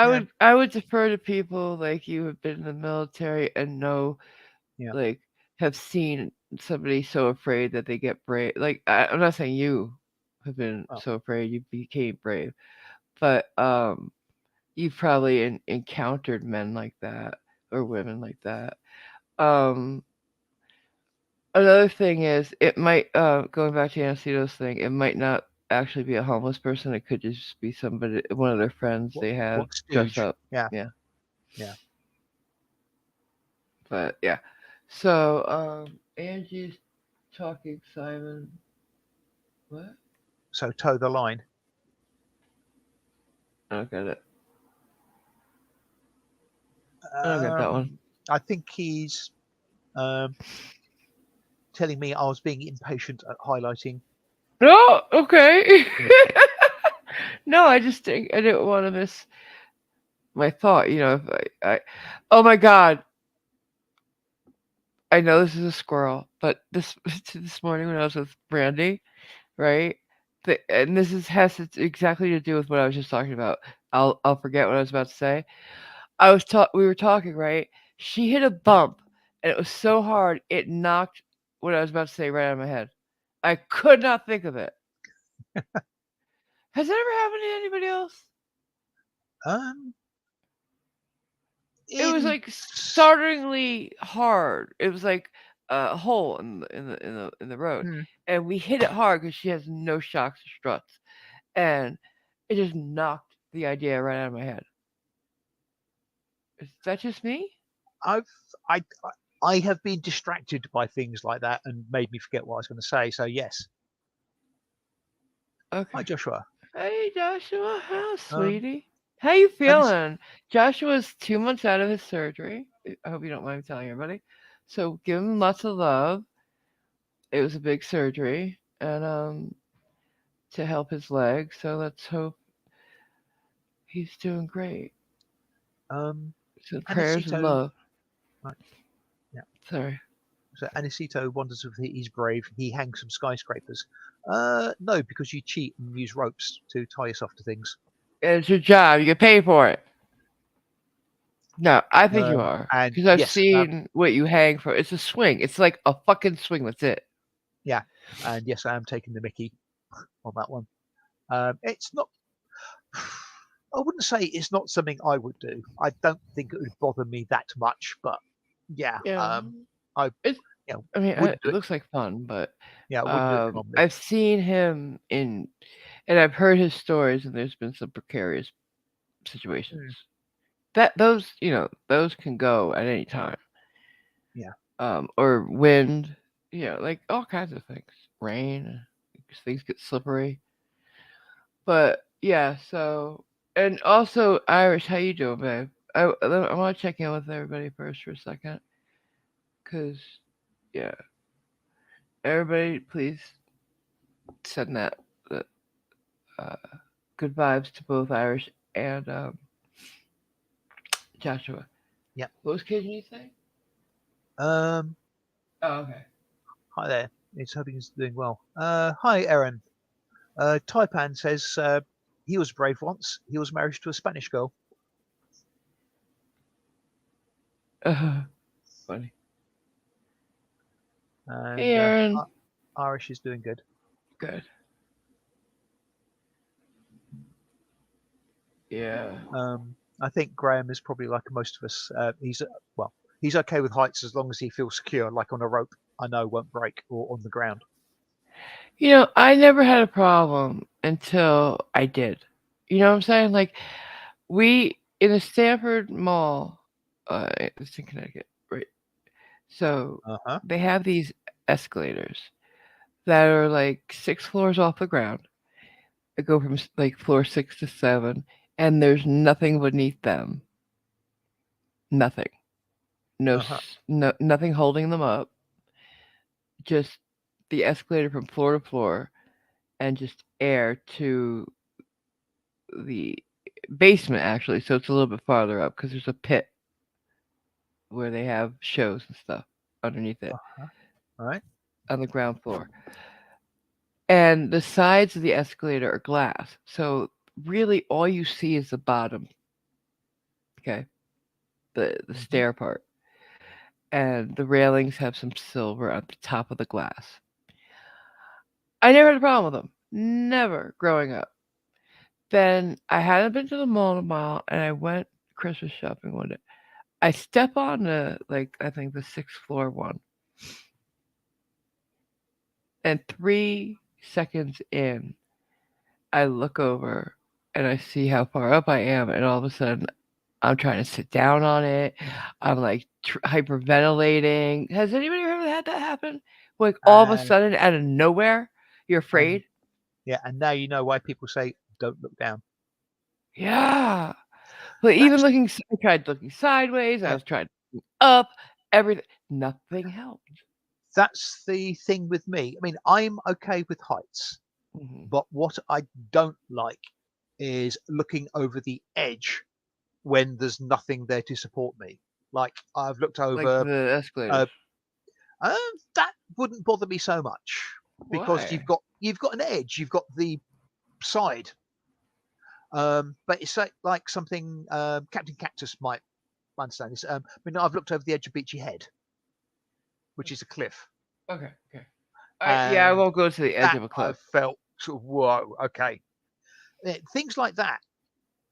Yeah, I would defer to people like you have been in the military and know, yeah. like, have seen somebody so afraid that they get brave. Like, I'm not saying you have been Oh, so afraid you became brave, but you've probably encountered men like that or women like that. Um, Another thing is, it might going back to Anacito's thing, it might not actually be a homeless person. It could just be somebody, one of their friends they have what dress stooge? up. Yeah, Yeah, yeah. but yeah. So Angie's talking Simon. What? So toe the line. I don't get it. I don't get that one. I think he's um, telling me I was being impatient at highlighting. No, okay. Yeah. No, I just think I didn't want to miss my thought. You know, if oh my god, I know this is a squirrel, but this this morning when I was with Brandy, right? And this is has exactly to do with what I was just talking about. I'll forget what I was about to say. We were talking, right? She hit a bump, and it was so hard it knocked what I was about to say right out of my head. I could not think of it. Has that ever happened to anybody else? Um, It was in like startlingly hard. It was like a hole in the road, hmm, and we hit it hard because she has no shocks or struts, and it just knocked the idea right out of my head. Is that just me? I've I I have been distracted by things like that and made me forget what I was going to say. So yes. Okay. Hi Joshua. Hey Joshua, how Um, sweetie? How you and it's feeling? Joshua's 2 months out of his surgery. I hope you don't mind me telling everybody. So give him lots of love. It was a big surgery, and to help his leg. So let's hope he's doing great. um, So prayers and Anacito. love. Right, yeah. Sorry. So Anacito wonders if he's brave. He hangs some skyscrapers. No, because you cheat and use ropes to tie yourself to things. It's your job. You get paid for it. No, I think you are. And Because I've yes, seen what you hang for. It's a swing. It's like a fucking swing. That's it. yeah, and yes, I am taking the Mickey on that one. It's not. I wouldn't say it's not something I would do. I don't think it would bother me that much, but yeah, Yeah. I It's, you know I mean, wouldn't do it it. looks like fun, but Yeah, I wouldn't do it economically. I've seen him and I've heard his stories, and there's been some precarious situations. Mm, That those can go at any time. yeah, Or wind, like all kinds of things. Rain, 'cause things get slippery. But yeah, so and also Irish, how you doing, babe? I want to check in with everybody first for a second, cause yeah, everybody, please send that uh, good vibes to both Irish and Joshua. yeah. What was kid you say? Um, Oh, okay. Hi there. It's hoping he's doing well. Hi, Erin. Taipan says he was brave once. He was married to a Spanish girl, Funny. Hey, and Aaron. Irish is doing good. Good. Yeah. I think Graham is probably like most of us. Well, he's okay with heights as long as he feels secure, like on a rope. I know won't break or on the ground. I never had a problem until I did. You know what I'm saying? Like we in the Stanford Mall, it's in Connecticut, right? So Uh huh. they have these escalators that are like 6 floors off the ground. They go from like floor 6 to 7, and there's nothing beneath them. Nothing. No, Uh huh. no, nothing holding them up. Just the escalator from floor to floor, and just air to the basement actually, so it's a little bit farther up because there's a pit. where they have shows and stuff underneath it Uh-huh. Right. on the ground floor. And the sides of the escalator are glass. So really all you see is the bottom, okay? The Hmm. stair part. And the railings have some silver at the top of the glass. I never had a problem with them. Never growing up. Then I hadn't been to the mall in a while and I went Christmas shopping one day. I step on the like I think the sixth floor one, and 3 seconds in, I look over and I see how far up I am, and all of a sudden I'm trying to sit down on it. I'm like hyperventilating. Has anybody ever had that happen? Like all of a And sudden, out of nowhere, you're and afraid. yeah, and now you know why people say don't look down. Yeah, but even That's looking, I tried looking sideways. I yeah, was trying looking up. Everything, nothing helped. that's the thing with me. I mean, I'm okay with heights, Hmm. but what I don't like is looking over the edge when there's nothing there to support me. Like I've looked Like over, the escalators. uh, uh, that wouldn't bother me so much because Why? you've got an edge, you've got the side. But it's like something Captain Cactus might understand this. I mean, I've looked over the edge of Beachy Head, which is a cliff, Okay, okay. All right, yeah, I and won't go to the edge that of a cliff. I felt sort of whoa, okay. Things like that,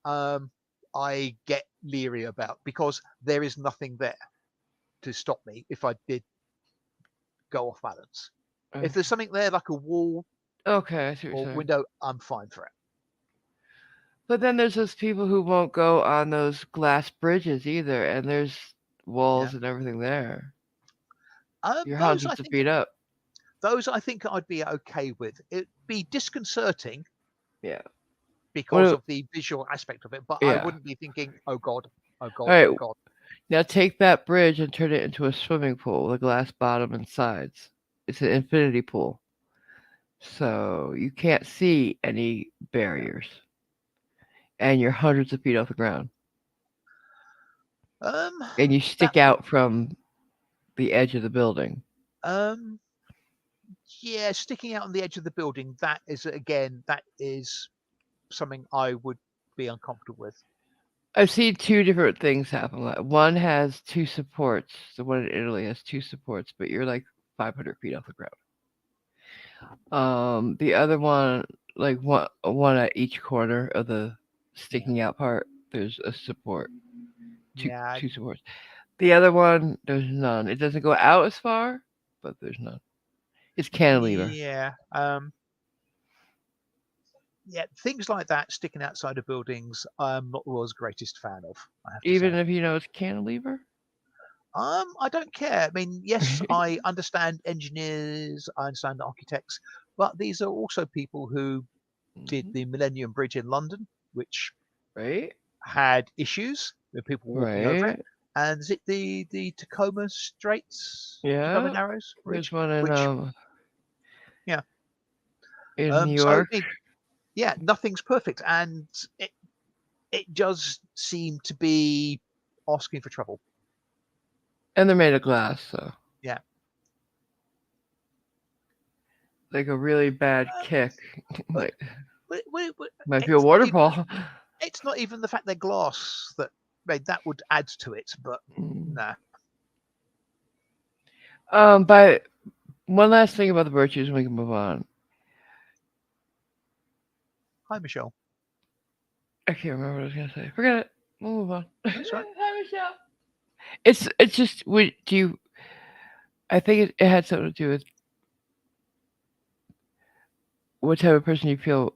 um, I get leery about because there is nothing there to stop me if I did go off balance. If there's something there like a wall Okay, I see what or you're saying. window, I'm fine for it. But then there's those people who won't go on those glass bridges either, and there's Yeah. walls and everything there. You're Those I hundreds of think feet up. I'd be okay with. It'd be disconcerting Yeah. because What? of the visual aspect of it, but I Yeah. wouldn't be thinking, oh God, oh All God, right. oh God. Now take that bridge and turn it into a swimming pool with a glass bottom and sides. It's an infinity pool, so you can't see any Yeah. barriers, and you're hundreds of feet off the ground, Um, and you that stick out from the edge of the building. um, yeah, sticking out on the edge of the building. That is again, that is something I would be uncomfortable with. I've seen two different things happen. One has two supports. The one in Italy has two supports, but you're like 500 feet off the ground. The other one, like one at each corner of the Yeah, sticking out part, there's a support, two yeah, two supports. The other one, there's none. It doesn't go out as far, but there's none. It's cantilever. yeah. Yeah, things like that sticking outside of buildings, I'm not the world's greatest fan of. I have to say. Even if you know it's cantilever. I don't care. I mean, yes, I understand engineers, I understand architects, but these are also people who did Mhm. the Millennium Bridge in London, which Right? had issues with people walking over it. Right. And is it the Tacoma Straits, Tacoma Yeah. Narrows There's Bridge, one in which in yeah. New So York, yeah, nothing's perfect, and it it does seem to be asking for trouble. and they're made of glass, so Yeah. like a really bad Um, kick, but like but might be a it's not even waterfall. the fact they're glass that that would add to it, but Mm. nah. But one last thing about the virtues, and we can move on. Hi, Michelle. I can't remember what I was gonna say. Forget it. We'll move on. That's right. Hi, Michelle. It's just we do you. I think it had something to do with what type of person you feel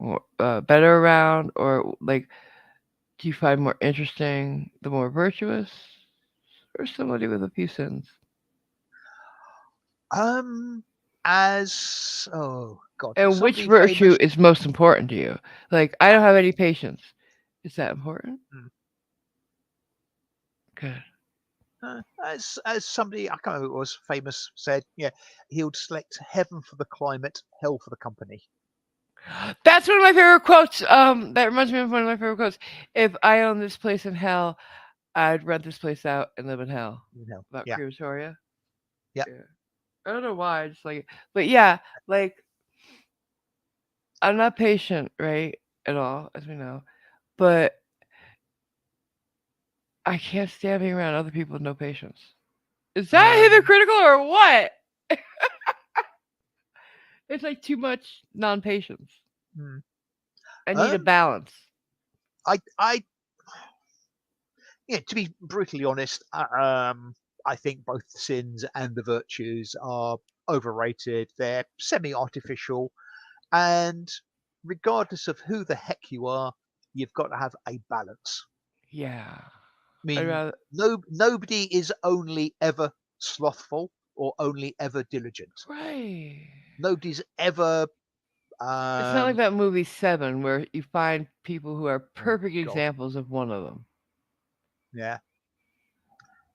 more, better around, or like do you find more interesting the more virtuous, or somebody with a few sins? Um, as oh God, And which somebody virtue famous. is most important to you? Like I don't have any patience. Is that important? mm, Good. as somebody I can't remember who it was famous said, yeah, he would select heaven for the climate, hell for the company. That's one of my favorite quotes. That reminds me of one of my favorite quotes. If I own this place in hell, I'd rent this place out and live in hell. You know, About yeah, crematoria. yeah. Yeah. I don't know why. I just like it. But yeah, like I'm not patient, right? At all, as we know. But I can't stand being around other people with no patience. Is that Um, hypocritical or what? It's like too much non patience. mm, I need a um, balance. I, yeah. To be brutally honest, I think both the sins and the virtues are overrated. They're semi-artificial, and regardless of who the heck you are, you've got to have a balance. Yeah. I I'd mean, rather. nobody is only ever slothful or only ever diligent. Right. Nobody's ever, It's not like um, that movie Seven where you find people who are oh perfect God, examples of one of them. yeah,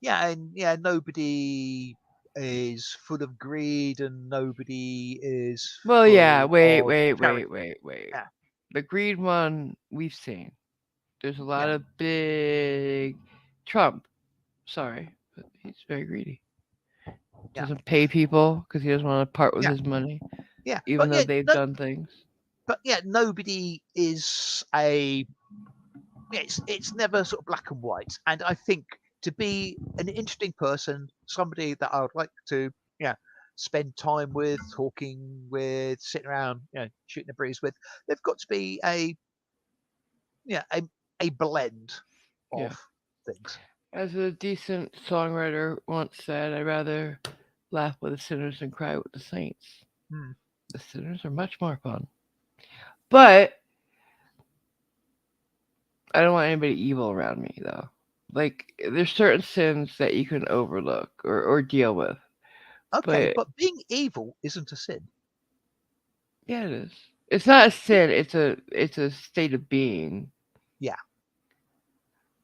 yeah, and yeah, nobody is full of greed and nobody is Well, yeah. full Wait, of wait, charity. wait, wait, wait. Yeah, The greed one we've seen. There's a lot yeah, of big Trump. Sorry, but he's very greedy. yeah, Doesn't pay people because he doesn't want to part with yeah, his money, yeah. even But though yeah, they've no, done things. but yeah, nobody is a. Yeah, it's never sort of black and white. And I think to be an interesting person, somebody that I would like to, yeah, spend time with, talking with, sitting around, shooting a breeze with, they've got to be yeah, a blend of Yeah. things. As a decent songwriter once said, I'd rather laugh with the sinners than cry with the saints. Hmm. The sinners are much more fun. But I don't want anybody evil around me, though. Like, there's certain sins that you can overlook or deal with. Okay, But but being evil isn't a sin. yeah, it is. It's not a sin. It's a state of being. Yeah,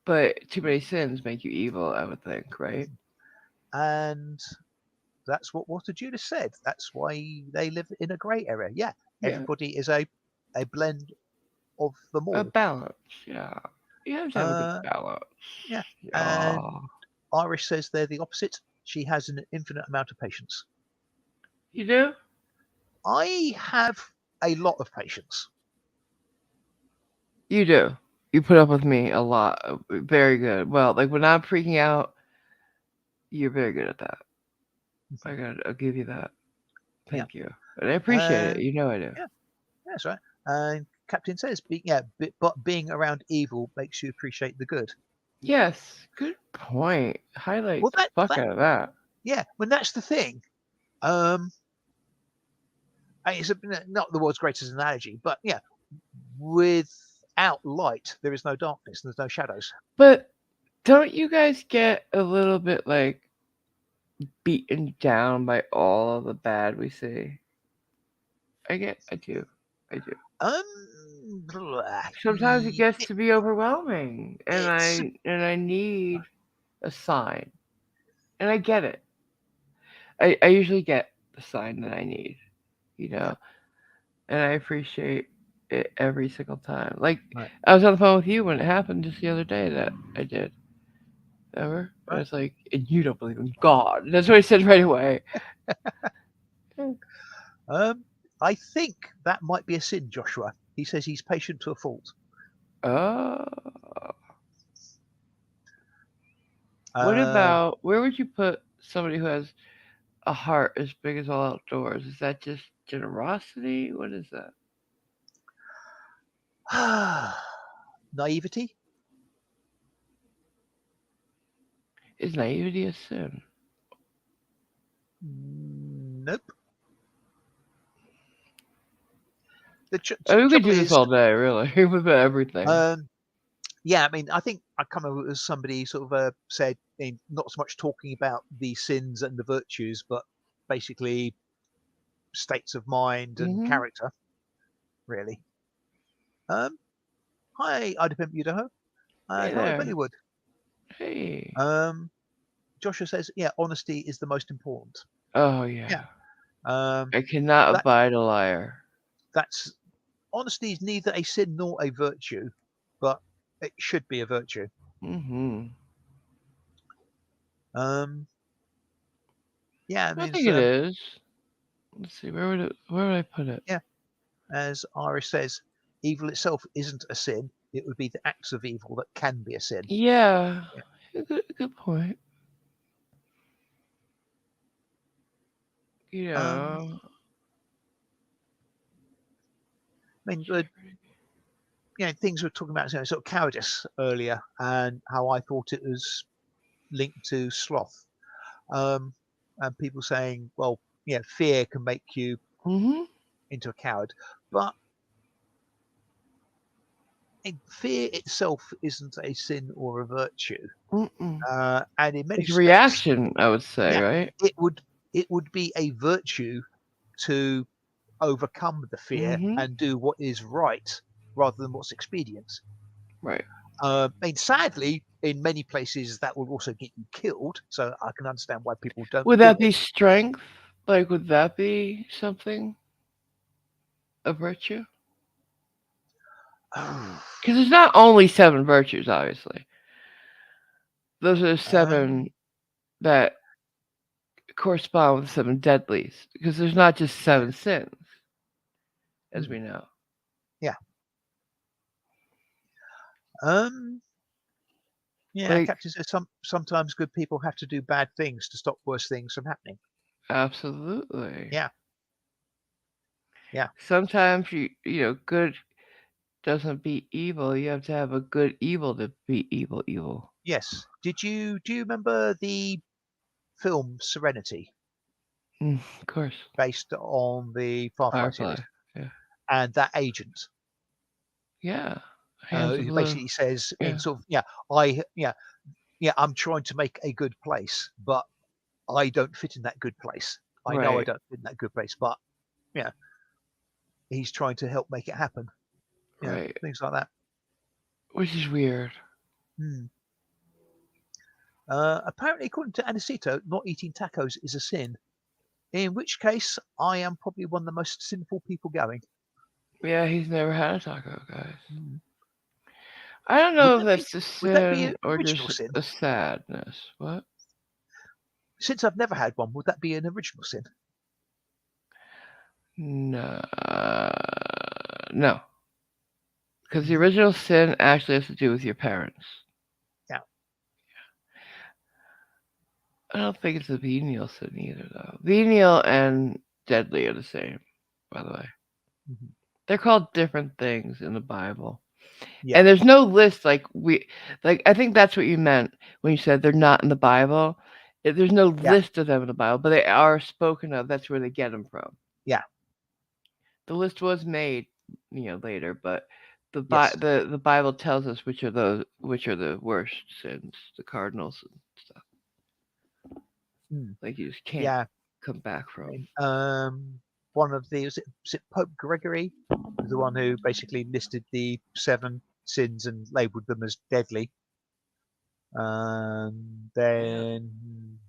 But too many sins make you evil, I would think, right? and that's what Walter Judas said. That's why they live in a grey area. Yeah, Yeah. everybody is a blend of them A all. balance. Yeah. You have to have a good Uh, balance. yeah, Yeah. and Irish says they're the opposite. She has an infinite amount of patience. You do? I have a lot of patience. You do. You put up with me a lot. Very good. Well, like when I'm freaking out, you're very good at that. I'll give you that. Yeah, Thank you. And I appreciate it. and You know I do. yeah, that's right. And Captain says, but being around evil makes you appreciate the good. Yes. Good point. Highlight Well, the fuck out of that. yeah, well, that's the thing. Um, it's not the world's greatest analogy, but yeah, without light, there is no darkness. There's no shadows. But don't you guys get a little bit like beaten down by all of the bad we see? I do. I do. Sometimes it gets It, to be overwhelming it's and I need a sign. And I get it. I usually get the sign that I need, you yeah, know, and I appreciate it every single time. Like right, I was on the phone with you when it happened just the other day that I did. Ever? And right. it's like, and you don't believe in God. That's what I said right away. Um, I think that might be a sin, Joshua. He says he's patient to a fault. Oh, what Uh, about where would you put somebody who has a heart as big as all outdoors? Is that just generosity? What is that? naivety? Is naivety a sin? Nope. The I mean, we could trouble do this is, all day, really, with everything. um, yeah, I mean, I think I come over as somebody sort of said, not so much talking about the sins and the virtues, but basically states of mind and Hmm. character, really. Um, hi, Idapim Udaho, Hey and hello, there. Bollywood. Hey. Um, Joshua says, yeah, honesty is the most important. Oh yeah. Yeah, um, I cannot that abide a liar. that's honesty is neither a sin nor a virtue, but it should be a virtue. Hmm. Um, yeah, I I mean, think it is. Let's see, where would I put it? yeah, as Iris says, evil itself isn't a sin. It would be the acts of evil that can be a sin. Yeah, Yeah. good point. You Um, know, I mean, things we were talking about, sort of cowardice earlier, and how I thought it was linked to sloth. And people saying, well, yeah, fear can make you mm-hmm. into a coward, but fear itself isn't a sin or a virtue. Mm-mm. And in many It's a respects, reaction, I would say, yeah, right? it would it would be a virtue to overcome the fear Mm-hmm. and do what is right rather than what's expedient. Right. I mean, sadly, in many places that will also get you killed. So I can understand why people don't Would do that it. be strength? Like, would that be something, a virtue? Because there's not only seven virtues, obviously. Those are seven um, that correspond with seven deadlies. Because there's not just yeah, seven sins, as mm, we know. yeah, um, yeah. Like, Captain says sometimes good people have to do bad things to stop worse things from happening. absolutely. Yeah, yeah, Sometimes good doesn't beat evil. You have to have a good evil to beat evil. Evil. yes. Do you remember the film Serenity, Of course. based on the Firefly Firefly. series, Yeah. and that agent Yeah. Hands of who blue. basically says in Yeah. sort of I'm trying to make a good place, but I don't fit in that good place. I know I Right. don't fit in that good place, but yeah, he's trying to help make it happen. Yeah, Right. things like that. Which is weird. Hmm. Apparently, according to Anacito, not eating tacos is a sin. In which case, I am probably one of the most sinful people going. Yeah, he's never had a taco, guys. Hmm. I don't Would know if that be that's a would that be sin an or original just sin? a sadness. What? Since I've never had one, would that be an original sin? No. No. Because the Hmm. original sin actually has to do with your parents. Yeah. I don't think it's a venial sin either, though. Venial and deadly are the same, by the way. Hmm. They're called different things in the Bible. Yeah. And there's no list like I think that's what you meant when you said they're not in the Bible. There's no Yeah. list of them in the Bible, but they are spoken of. That's where they get them from. Yeah. The list was made, later, but Yes. the Bible tells us which are the worst sins, the cardinals and stuff. Hmm. Like you just can't Yeah. come back I from. mean, one of the was it Pope Gregory was the one who basically listed the seven sins and labelled them as deadly. Yeah. Then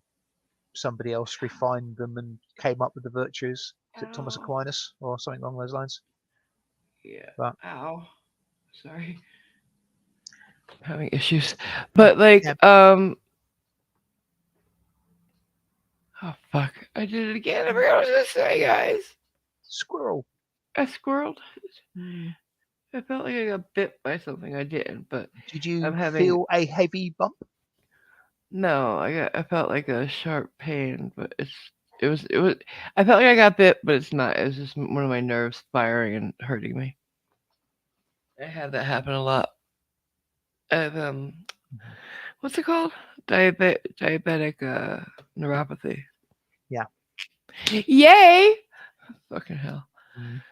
somebody else refined them and came up with the virtues. Is it Thomas Ow. Aquinas or something along those lines? Yeah. But Ow. Sorry. Having issues. yeah, But like yeah, oh fuck. I did it again. I forgot what I was gonna say, guys. squirrel. I squirreled. Hmm. I felt like I got bit by something. I didn't, but Did I'm you having feel a heavy bump? no. I felt like a sharp pain, but it was. I felt like I got bit, but it's not. It was just one of my nerves firing and hurting me. I had that happen a lot. And Mhm. what's it called? Diabetic neuropathy. Yeah. Yay! Fucking hell. Mm.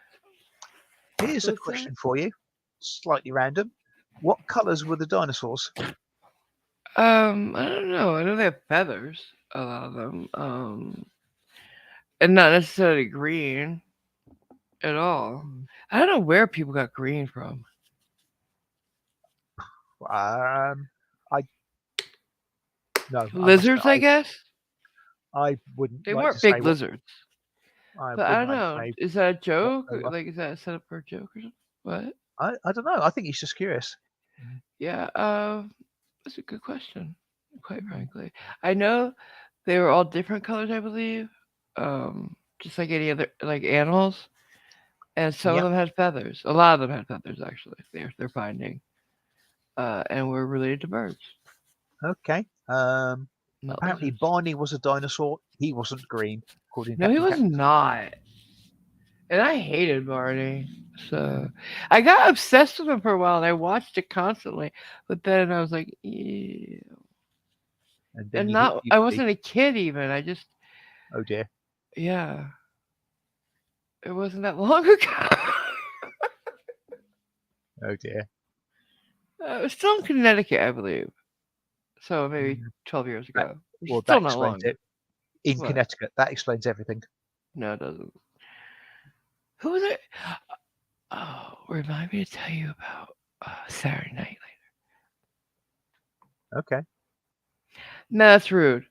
Here's a What's that? question for you, slightly random. What colours were the dinosaurs? I don't know. I know they have feathers. A lot of them. And not necessarily green at all. Hmm. I don't know where people got green from. Um, I no, I must. Lizards, I guess. I wouldn't They like to weren't say big what. lizards. I But I wouldn't don't like to know. say Is that a what joke? they were. Like, is that set up for a joke or something? What? I don't know. I think he's just curious. Mm. Yeah. That's a good question. quite Mm. frankly. I know they were all different colors, I believe, um, just like any other like animals, and some of Yep. them had feathers. A lot of them had feathers, actually. They're finding, and were related to birds. Okay. Not Apparently lizards. Barney was a dinosaur. He wasn't green, according to No, he was characters. not. And I hated Barney. So I got obsessed with him for a while, and I watched it constantly. But then I was like, ew. And then And you hit not. I puberty. wasn't a kid even. I just, Oh dear. yeah. It wasn't that long ago. Oh dear. It was still in Connecticut, I believe. So maybe Mm. 12 years That, ago. Which is well, still that not explains long. it. In What? Connecticut, that explains everything. No, it doesn't. Who was it? Oh, remind me to tell you about Saturday night. Okay. No, that's rude.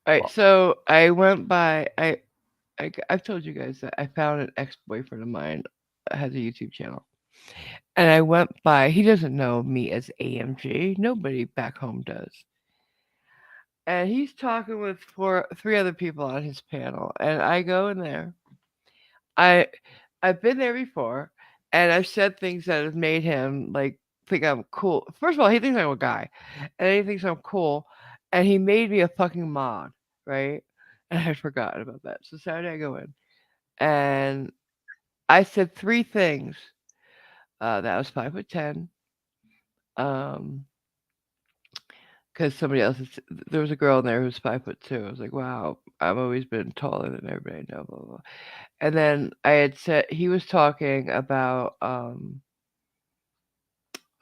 All right, What? so I went by. I've told you guys that I found an ex boyfriend of mine has a YouTube channel, and I went by. He doesn't know me as AMG. Nobody back home does. And he's talking with three other people on his panel, and I go in there. I I've been there before, and I've said things that have made him like think I'm cool. First of all, he thinks I'm a guy, and he thinks I'm cool, and he made me a fucking mod, right? And I forgot about that. So Saturday I go in, and I said three things. That I was 5'10", um, because somebody else there was a girl in there who was 5'2". I was like, wow, I've always been taller than everybody. No, blah blah. Blah. And then I had said he was talking about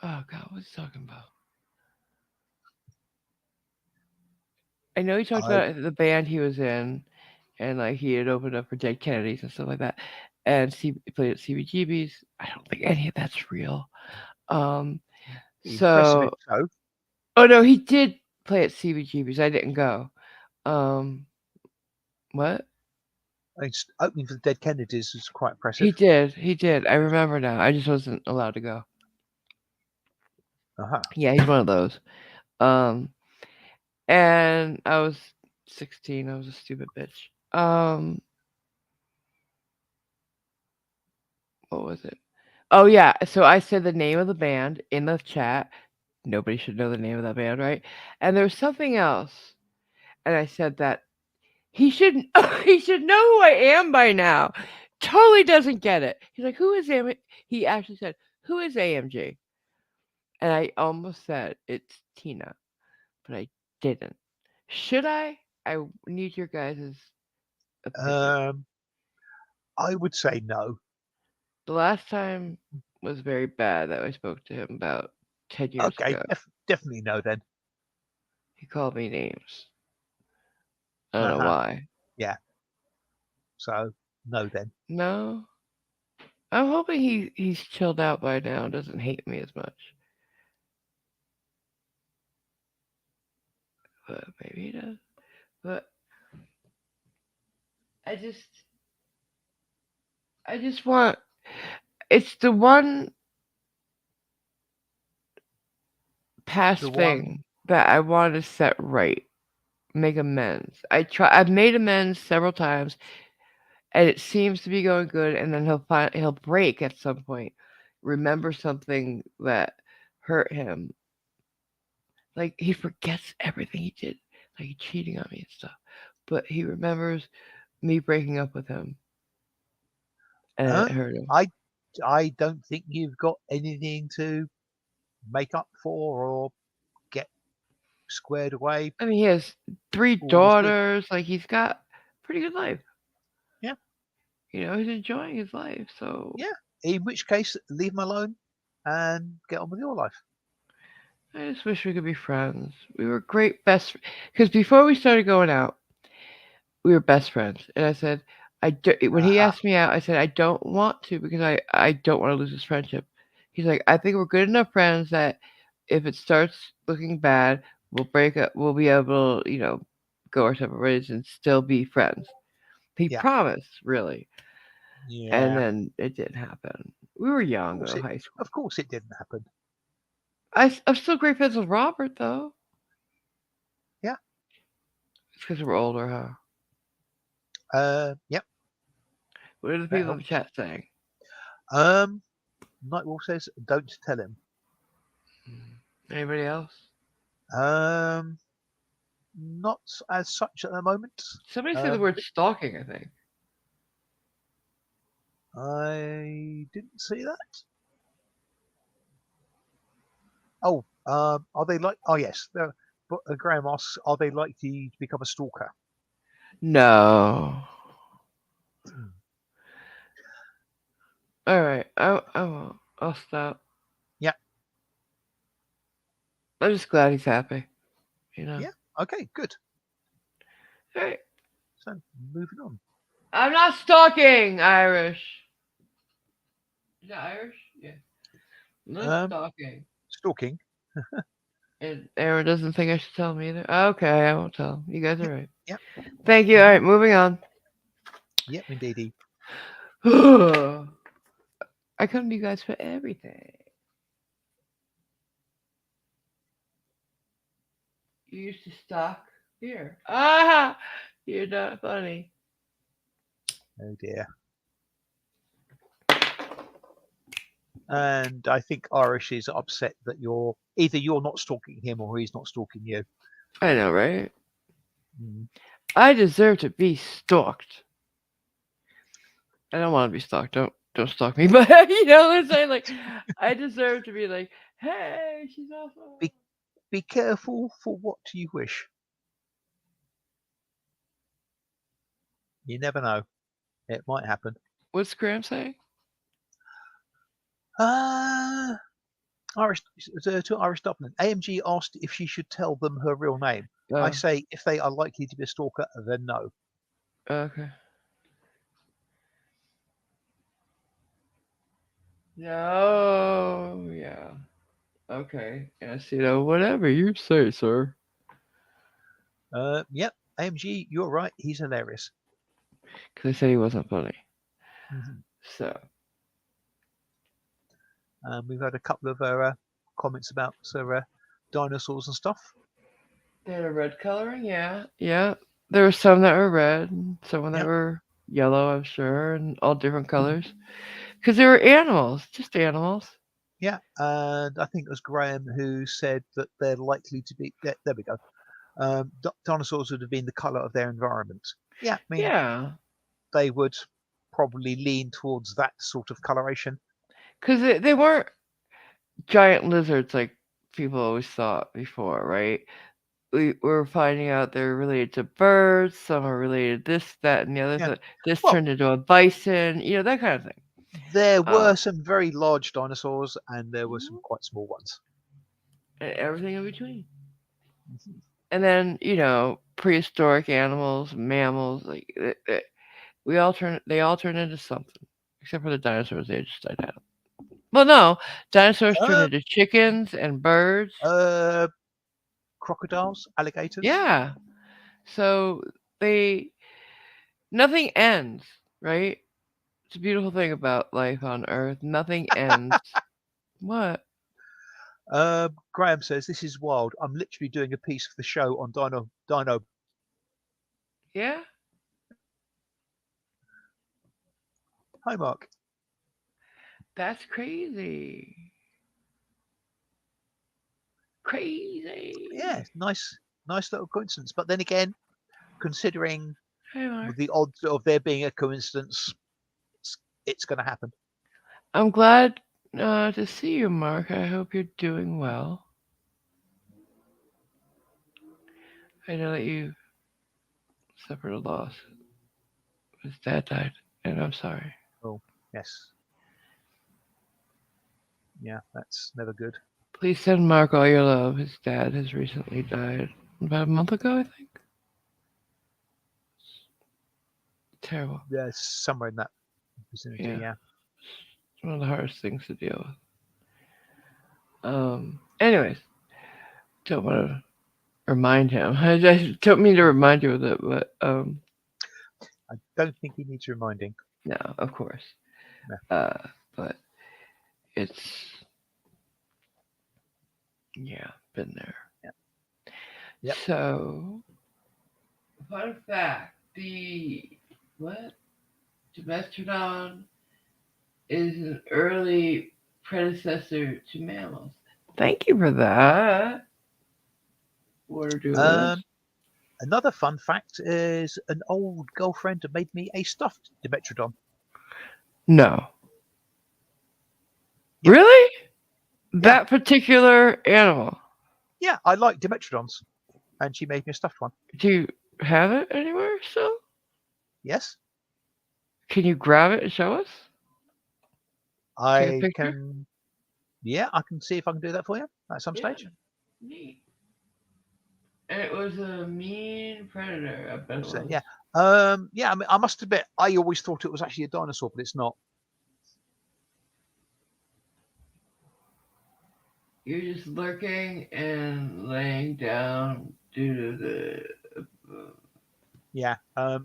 oh god, what's he talking about? I know he talked I about the band he was in, and like he had opened up for Dead Kennedys and stuff like that, and played at CBGB's. I don't think any of that's real. Um, impressive if so so. oh no, he did play at CBGB's. I didn't go. Um, what? I mean, opening for the Dead Kennedys is quite impressive. He did. He did. I remember now. I just wasn't allowed to go. Uh-huh. Yeah, he's one of those. Um, and I was 16. I was a stupid bitch. What was it? Oh yeah. So I said the name of the band in the chat. Nobody should know the name of that band, right? And there was something else, and I said that he should he should know who I am by now. Totally doesn't get it. He's like, "Who is AM?" He actually said, "Who is AMG?" And I almost said it's Tina, but I didn't. Should I? I need your guys' opinion. Um, I would say no. The last time was very bad that I spoke to him about 10 years Okay, ago. definitely no then. He called me names. I don't know Uh-huh. why. Yeah. So no then. No, I'm hoping he's chilled out by now and doesn't hate me as much. But maybe he does. But I just I just want it's the one past The one. thing that I want to set right, make amends. I've made amends several times, and it seems to be going good, and then he'll break at some point, remember something that hurt him. Like he forgets everything he did, like cheating on me and stuff. But he remembers me breaking up with him, and it Um, hurt him. I I don't think you've got anything to make up for or get squared away. I mean, he has three All is good. daughters. Like he's got a pretty good life. Yeah, He's enjoying his life. So yeah. In which case, leave him alone and get on with your life. I just wish we could be friends. We were great best because before we started going out, we were best friends. And I said, when he Aha. asked me out, I said I don't want to because I don't want to lose this friendship. He's like, I think we're good enough friends that if it starts looking bad, we'll break up. We'll be able, go our separate ways and still be friends. He Yeah. promised, really, and Yeah. then it didn't happen. We were young though, high school. Of course it didn't happen. I'm still great friends with Robert though. It's because we're older, huh? Yep, What are the that people in the helps. chat saying? Um, Nightwolf says, "Don't tell him." Anybody else? Um, Not as such at the moment. Somebody said the Um, word stalking, I think. I didn't see that. Oh, are they like? Oh, yes. But Graham asks, are they likely to become a stalker? No. Hmm. All right. I won't. I'll stop. Yeah, I'm just glad he's happy. You know. yeah. Okay, good. All right. So moving on. I'm not stalking, Irish. Is that Irish? Yeah. I'm not Um, stalking. Stalking. And Aaron doesn't think I should tell him either. Okay, I won't tell him. You guys are Yep, right. yep, Thank you. All hmm right, moving on. yep, indeedy. I come to you guys for everything. You used to stalk here. Ah, you're not funny. Oh dear. And I think Irish is upset that you're not stalking him or he's not stalking you. I know, right? Mm. I deserve to be stalked. I don't want to be stalked. Don't stalk me. But you know what I'm saying? Like, I deserve to be like, hey, she's awesome. Be be careful for what you wish. You never know. It might happen. What's Graham saying? Uh, Irish to Irish Dublin. AMG asked if she should tell them her real name. I Oh, say if they are likely to be a stalker, then no. okay. No, yeah. Okay. Yes, whatever you say, sir. Yep, AMG, you're right. He's hilarious. Because I said he wasn't funny. Hmm So, We've had a couple of comments about dinosaurs and stuff. they had a red coloring, yeah. Yeah. There were some that were red, and some that Yep. were yellow, I'm sure, and all different colors. Because they were animals, just animals. Yeah, and I think it was Graham who said that they're likely to be. There we go. Dinosaurs would have been the color of their environment. Yeah, I mean Yeah. they would probably lean towards that sort of coloration. Because they weren't giant lizards like people always thought before, right? We're finding out they're related to birds, some are related to this, that, and the other. Yeah. So this Well, turned into a bison, that kind of thing. there Um, were some very large dinosaurs, and there were some Mhm. quite small ones. And everything in between. Mhm. And then prehistoric animals, mammals, like they all turn into something, except for the dinosaurs. They just died out. Well, no, dinosaurs turned Uh, into chickens and birds. uh, Crocodiles, alligators. Yeah, so they nothing ends, right? It's a beautiful thing about life on Earth. Nothing ends. What? Graham says this is wild. I'm literally doing a piece for the show on Dino. Yeah, Hi, Mark. that's crazy. Yeah, Crazy. nice little coincidence. But then again, considering Hey, Mark. the odds of there being a coincidence, it's, it's going to happen. I'm glad to see you, Mark. I hope you're doing well. I know that you suffered a loss. His dad died, and I'm sorry. Oh, yes. Yeah, that's never good. Please send Mark all your love. His dad has recently died about a month ago, I think. Terrible. Yeah, somewhere in that vicinity. Yeah, Yeah. it's one of the hardest things to deal with. Anyways, don't want to remind him. I don't mean to remind you of it, but I don't think he needs reminding. no, of course. No. Uh, but it's yeah, been there. Yeah. Yep. So Fun fact: the what Domestrodon is an early predecessor to mammals. Thank you for that. Water doers. Um, Another fun fact is an old girlfriend made me a stuffed Dimetrodon. No, Yep. really? Yeah. That particular animal. Yeah. I like Dimetrodons, and she made me a stuffed one. Do you have it anywhere still? Yes. Can you grab it and show us? Take a I picture? can. Yeah, I can see if I can do that for you at some Yeah, stage. neat. And it was a mean predator. I bet it So, was. yeah. Yeah. I mean, I must admit, I always thought it was actually a dinosaur, but it's not. You're just lurking and laying down due to the. Yeah.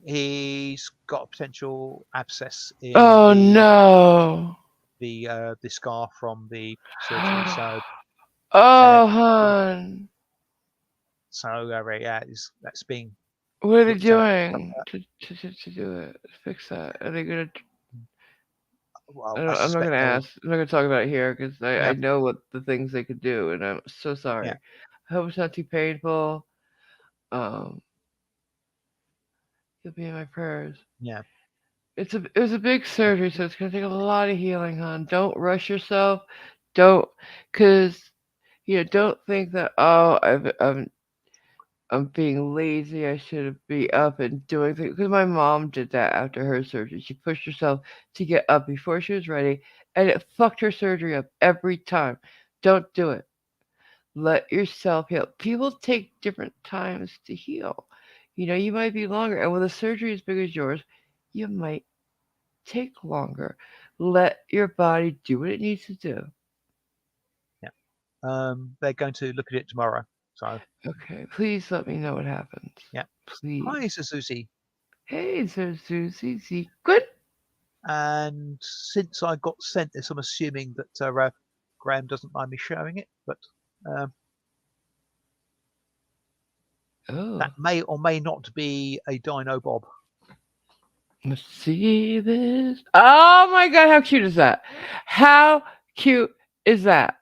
He's got a potential abscess in Oh no! the scar from the surgery. So uh, Oh, hon. yeah, that's being What are they looked at. doing to do it? Fix that? Are they gonna? Well, I I'm not suspect gonna they'll. ask. I'm not gonna talk about it here because I Yeah. know what the things they could do, and I'm so Yeah. sorry. I hope it's not too painful. Um, you'll be in my prayers. Yeah. It was a big surgery, so it's gonna take a lot of healing, hon. Don't rush yourself. Don't, cause don't think that I'm being lazy. I should be up and doing things. Because my mom did that after her surgery. She pushed herself to get up before she was ready, and it fucked her surgery up every time. Don't do it. Let yourself heal. People take different times to heal. You might be longer, and with a surgery as big as yours, you might take longer. Let your body do what it needs to do. Yeah. They're going to look at it tomorrow. So Okay, please let me know what happens. yeah. Please. Hi, Susie. Hey, Sir Susie. Good. And since I got sent this, I'm assuming that Graham doesn't mind me showing it, but um, Oh, that may or may not be a Dino Bob. let's see this. Oh my god, how cute is that? How cute is that?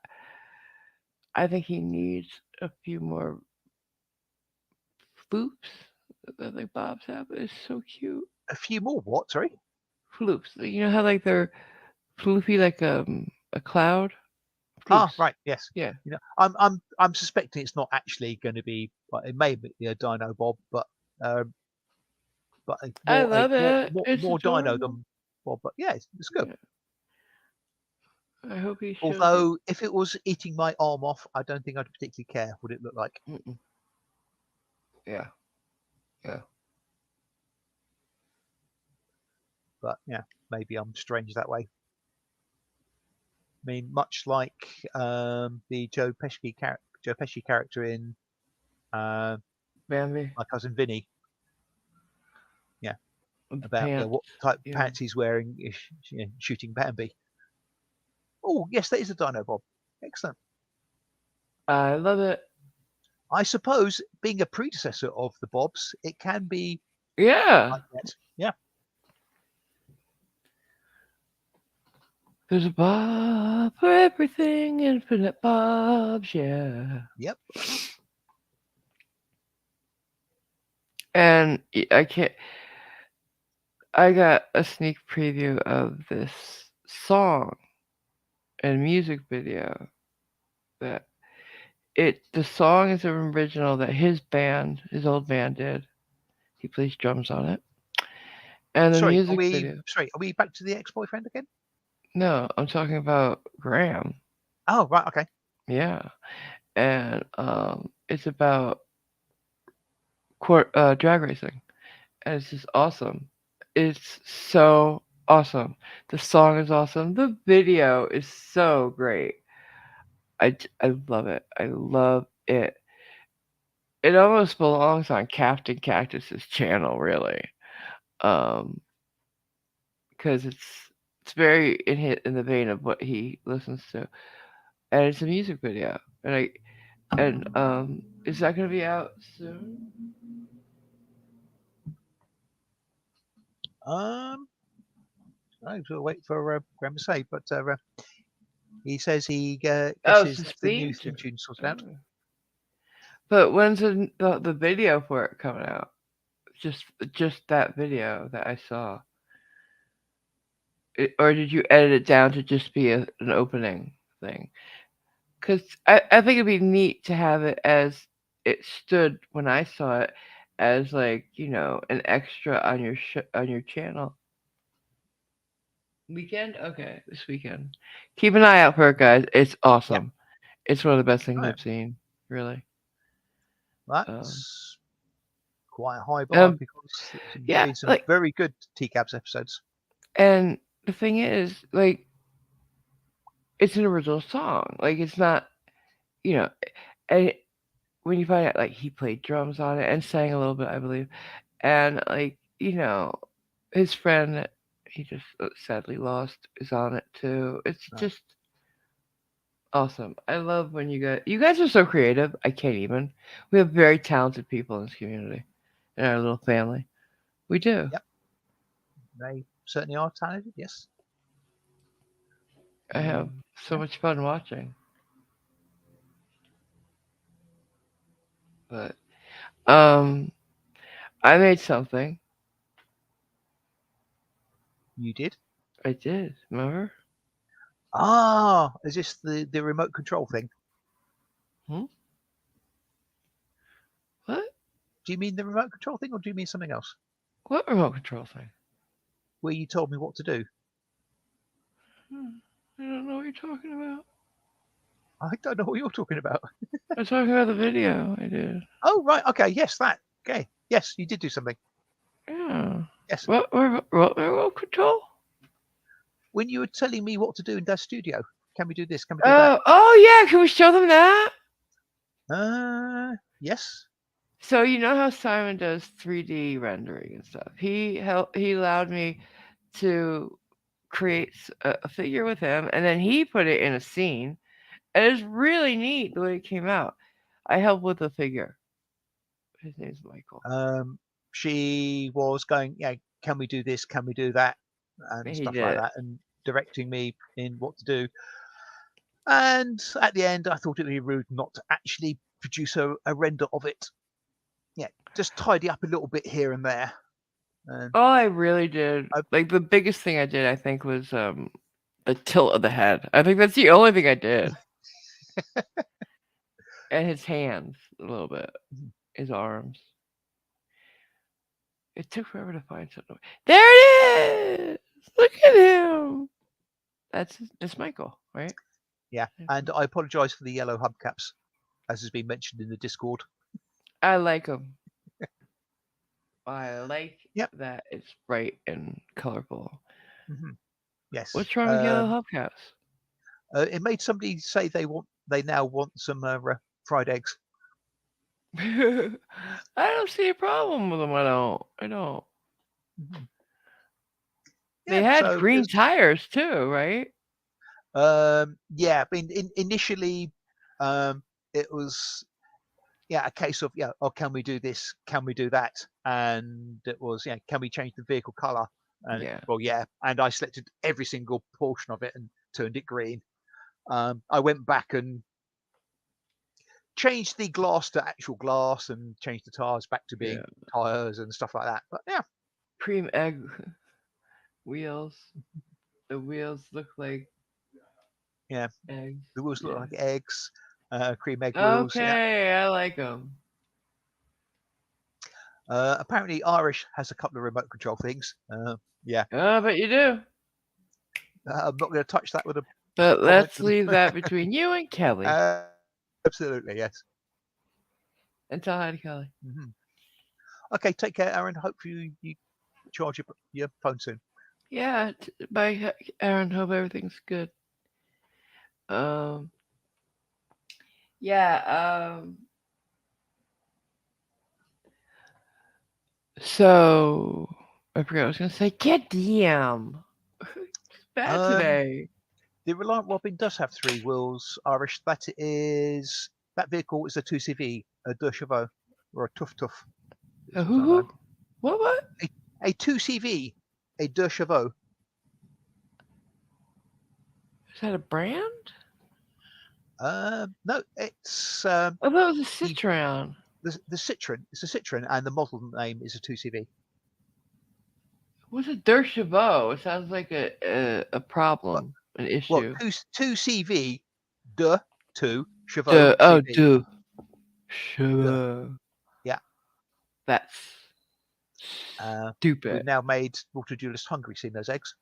I think he needs a few more floops that like Bob's have. It's so cute. A few more what? Sorry. Floops. You know how like they're floofy like a cloud? Ah, Floops. right. Yes. Yeah. I'm suspecting it's not actually going to be. Well, it may be a Dino Bob, um, but I love it. It's more Dino adorable. than Bob. But yeah, it's good. Yeah. I hope he shows you. Although if it was eating my arm off, I don't think I'd particularly care what it looked like. Mm-mm. Yeah. Yeah. But yeah, maybe I'm strange that way. I mean, much like the Joe Pesci character in uh, Bambi. My Cousin Vinny. Yeah, With the about pants. what type of Yeah. pants he's wearing, shooting Bambi. Oh, yes, that is a Dino Bob. Excellent. I love it. I suppose being a predecessor of the Bobs, it can be Yeah. like that. Yeah. There's a Bob for everything, infinite Bobs, yeah. Yep. And I can't. I got a sneak preview of this song and music video that the song is an original that his old band did. He plays drums on it. And the Sorry, music video. Are we back to the ex-boyfriend again? No, I'm talking about Graham. Oh, right. Okay. Yeah. And it's about drag racing. And it's just awesome. It's so awesome. The song is awesome. The video is so great. I love it. I love it. It almost belongs on Captain Cactus's channel, really, um, because it's very in the vein of what he listens to, and it's a music video, and is that gonna be out soon? Um, I will wait for Graham to say, but he says he Oh, it's guesses the that's the new theme theme tune. tune sorted out. Oh. But when's the video for it coming out? Just just that video that I saw. Or did you edit it down to just be an opening thing? Because I think it'd be neat to have it as it stood when I saw it, as like an extra on your on your channel. Weekend? Okay, this weekend. Keep an eye out for it, guys. It's Yep. awesome. It's one of the best things Right. I've seen. Really. Um, That's quite a high bar um, because there's yeah, been some like, very good TCABS episodes. and the thing is, like, it's an original song. Like, it's not, you know, and when you find out, like, he played drums on it and sang a little bit, I believe, and like, his friend he just sadly lost is on it too. It's Right. just awesome. I love when you guys are so creative. I can't even. We have very talented people in this community, in our little family. We do. Yep. They certainly are talented. Yes. I have so Yeah. much fun watching. But I made something. You did. I did. Remember? Ah, is this the remote control thing? Hmm? What? Do you mean the remote control thing, or do you mean something else? What remote control thing? Where you told me what to do? I don't know what you're talking about. I don't know what you're talking about. I'm talking about the video I did. Oh, right. Okay. Yes, that. Okay. Yes, you did do something. Yeah. Yes. What remote control? When you were telling me what to do in Dad's studio, can we do this? Can we do that? Oh yeah. Can we show them that? Yes. So you know how Simon does 3D rendering and stuff. He allowed me to create a figure with him, and then he put it in a scene, and it's really neat the way it came out. I helped with the figure. His name's Michael. She was going, yeah, can we do this? Can we do that? And He stuff did like it. that, and directing me in what to do. And at the end, I thought it would be rude not to actually produce a render of it. Yeah, just tidy up a little bit here and there. And All I really did, I, like the biggest thing I did, I think was the tilt of the head. I think that's the only thing I did. And his hands a little bit, his arms. It took forever to find something. There it is! Look at him. It's Michael, right? yeah, and I apologise for the yellow hubcaps, as has been mentioned in the Discord. I like him. I like Yep. that it's bright and colorful. hmm Yes. What's wrong with yellow hubcaps? It made somebody say they now want some fried eggs. I don't see a problem with them. I don't. hmm They Yeah. had So green there's tires too, right? yeah. I mean, initially, it was yeah a case of yeah. Oh, can we do this? Can we do that? And it was yeah. Can we change the vehicle color? And Yeah. well, yeah. And I selected every single portion of it and turned it green. I went back and changed the glass to actual glass and changed the tires back to being Yeah. tires and stuff like that. But yeah, Cream egg wheels. The wheels look like yeah, eggs. the wheels look Yeah. like eggs, cream egg wheels. Yeah. Okay, I like them. Apparently, Irish has a couple of remote control things. Yeah, Oh, but you do. I'm not going to touch that with a But comment. let's leave that between you and Kelly. uh, Absolutely, yes. And tell hi to Kelly. hmm Okay, take care, Aaron. Hope you charge your phone soon. Yeah, bye, Aaron. Hope everything's good. Um, yeah. So I forgot what I was gonna say. Get damn. It's bad Um, today. the Reliant Robin does have three wheels, Irish. That vehicle is a 2CV, a Deux Chevaux, or a Tuff Tuff, A it's hoo also known. hoo? What? What? A 2CV. a De Chevaux. Is that a brand? No, it's I thought it was a the, Citroen. the Citroen. It's a Citroen, and the model name is a 2CV. What's a Der Chevaux? It sounds like a Well, problem, an well, issue. 2CV, De 2 Chevaux Duh, oh, CV. duh. De. Chevaux. Yeah. That's We've stupid. now made Water Duelist hungry seeing those eggs.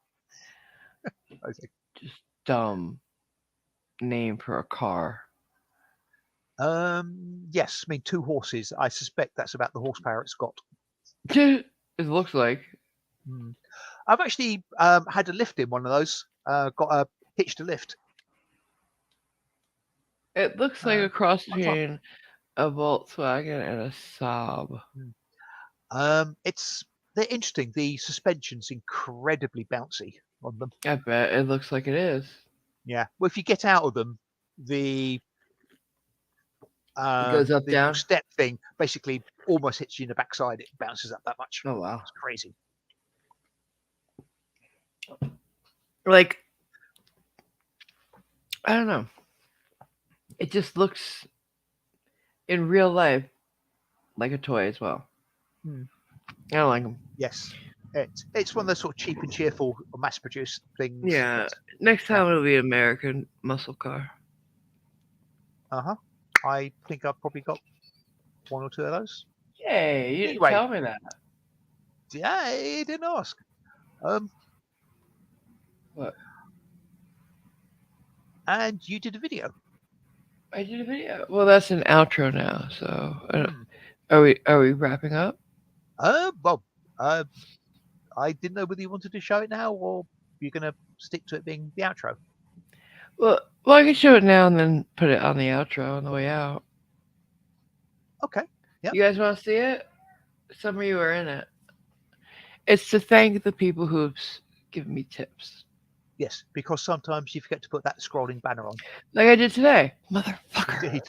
I think. Just dumb name for a car. Yes, I mean 2 horses. I suspect that's about the horsepower it's got. It looks like. Hmm. I've actually had a lift in one of those. Got a hitch to lift. It looks like a cross Quite fun. between a Volkswagen and a Saab. It's they're interesting. The suspension's incredibly bouncy on them. I bet it looks like it is. Yeah. Well, if you get out of them, It goes up, the little down. step thing basically almost hits you in the backside. It bounces up that much. Oh wow! It's crazy. Like I don't know. It just looks in real life like a toy as well. Hmm. I don't like them. Yes. It's one of those sort of cheap and cheerful or mass produced things. Yeah. Next time it'll be an American muscle car. I think I've probably got 1 or 2 of those. Yay! You didn't Anyway. tell me that. Yeah, I didn't ask. What? And you did a video. I did a video. Well, that's an outro now. So Hmm. are we wrapping up? Well, I didn't know whether you wanted to show it now or you're going to stick to it being the outro. Well, I can show it now and then put it on the outro on the way out. Okay. Yep. You guys want to see it? Some of you are in it. It's to thank the people who've given me tips. Yes, because sometimes you forget to put that scrolling banner on. Like I did today. Motherfucker. Indeed.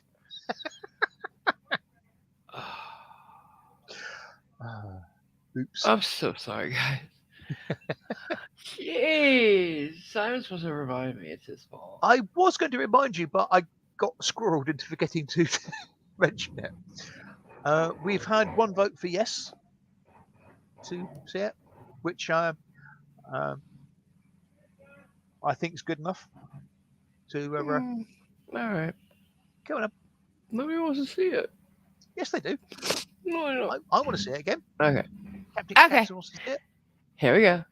Oops. I'm so sorry, guys. Jeez. Simon's supposed to remind me it's his fault. I was going to remind you, but I got squirreled into forgetting to mention it. We've had 1 vote for yes to see it, which I think is good enough to all right. go on. Nobody wants to see it. Yes, they do. No, I don't. I want to see it again. Okay. Captain Okay. Captain wants to see it. Here we go.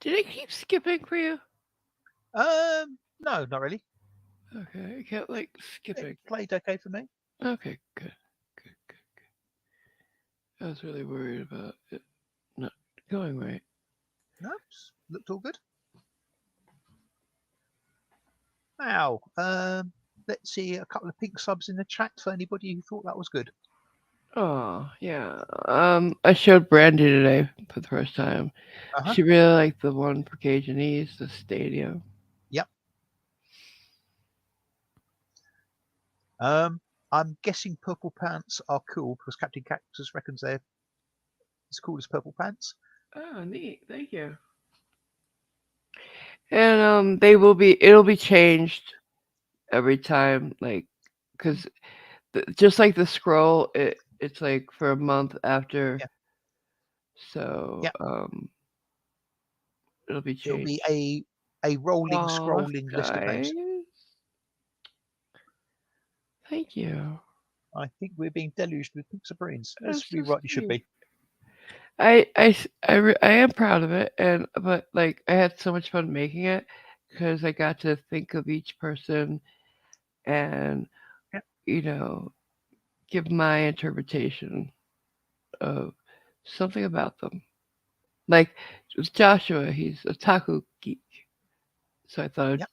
Did it keep skipping for you? No, not really. Okay, I can't like skip It it. played okay for me. Okay, good, good, good. I was really worried about it not going right. No, looked all good. Now, let's see a couple of pink subs in the chat for anybody who thought that was good. Oh, yeah. I showed Brandy today for the first time. Uh huh. She really liked the one for Cajunese, the stadium. Yep. Um, I'm guessing purple pants are cool because Captain Cactus reckons they're as cool as purple pants. Oh, neat. Thank you. And they will be. It'll be changed every time, like, because just like the scroll, it's like for a month after. Yeah. So Yeah. it'll be It'll be changed. a rolling Oh, scrolling list of guys, names. thank you. I think we're being deluged with pink submarines, as That's we so rightly should sweet. be. I am proud of it, and but like I had so much fun making it because I got to think of each person and Yeah. give my interpretation of something about them. Like with Joshua, he's a taco geek, so I thought, Yeah.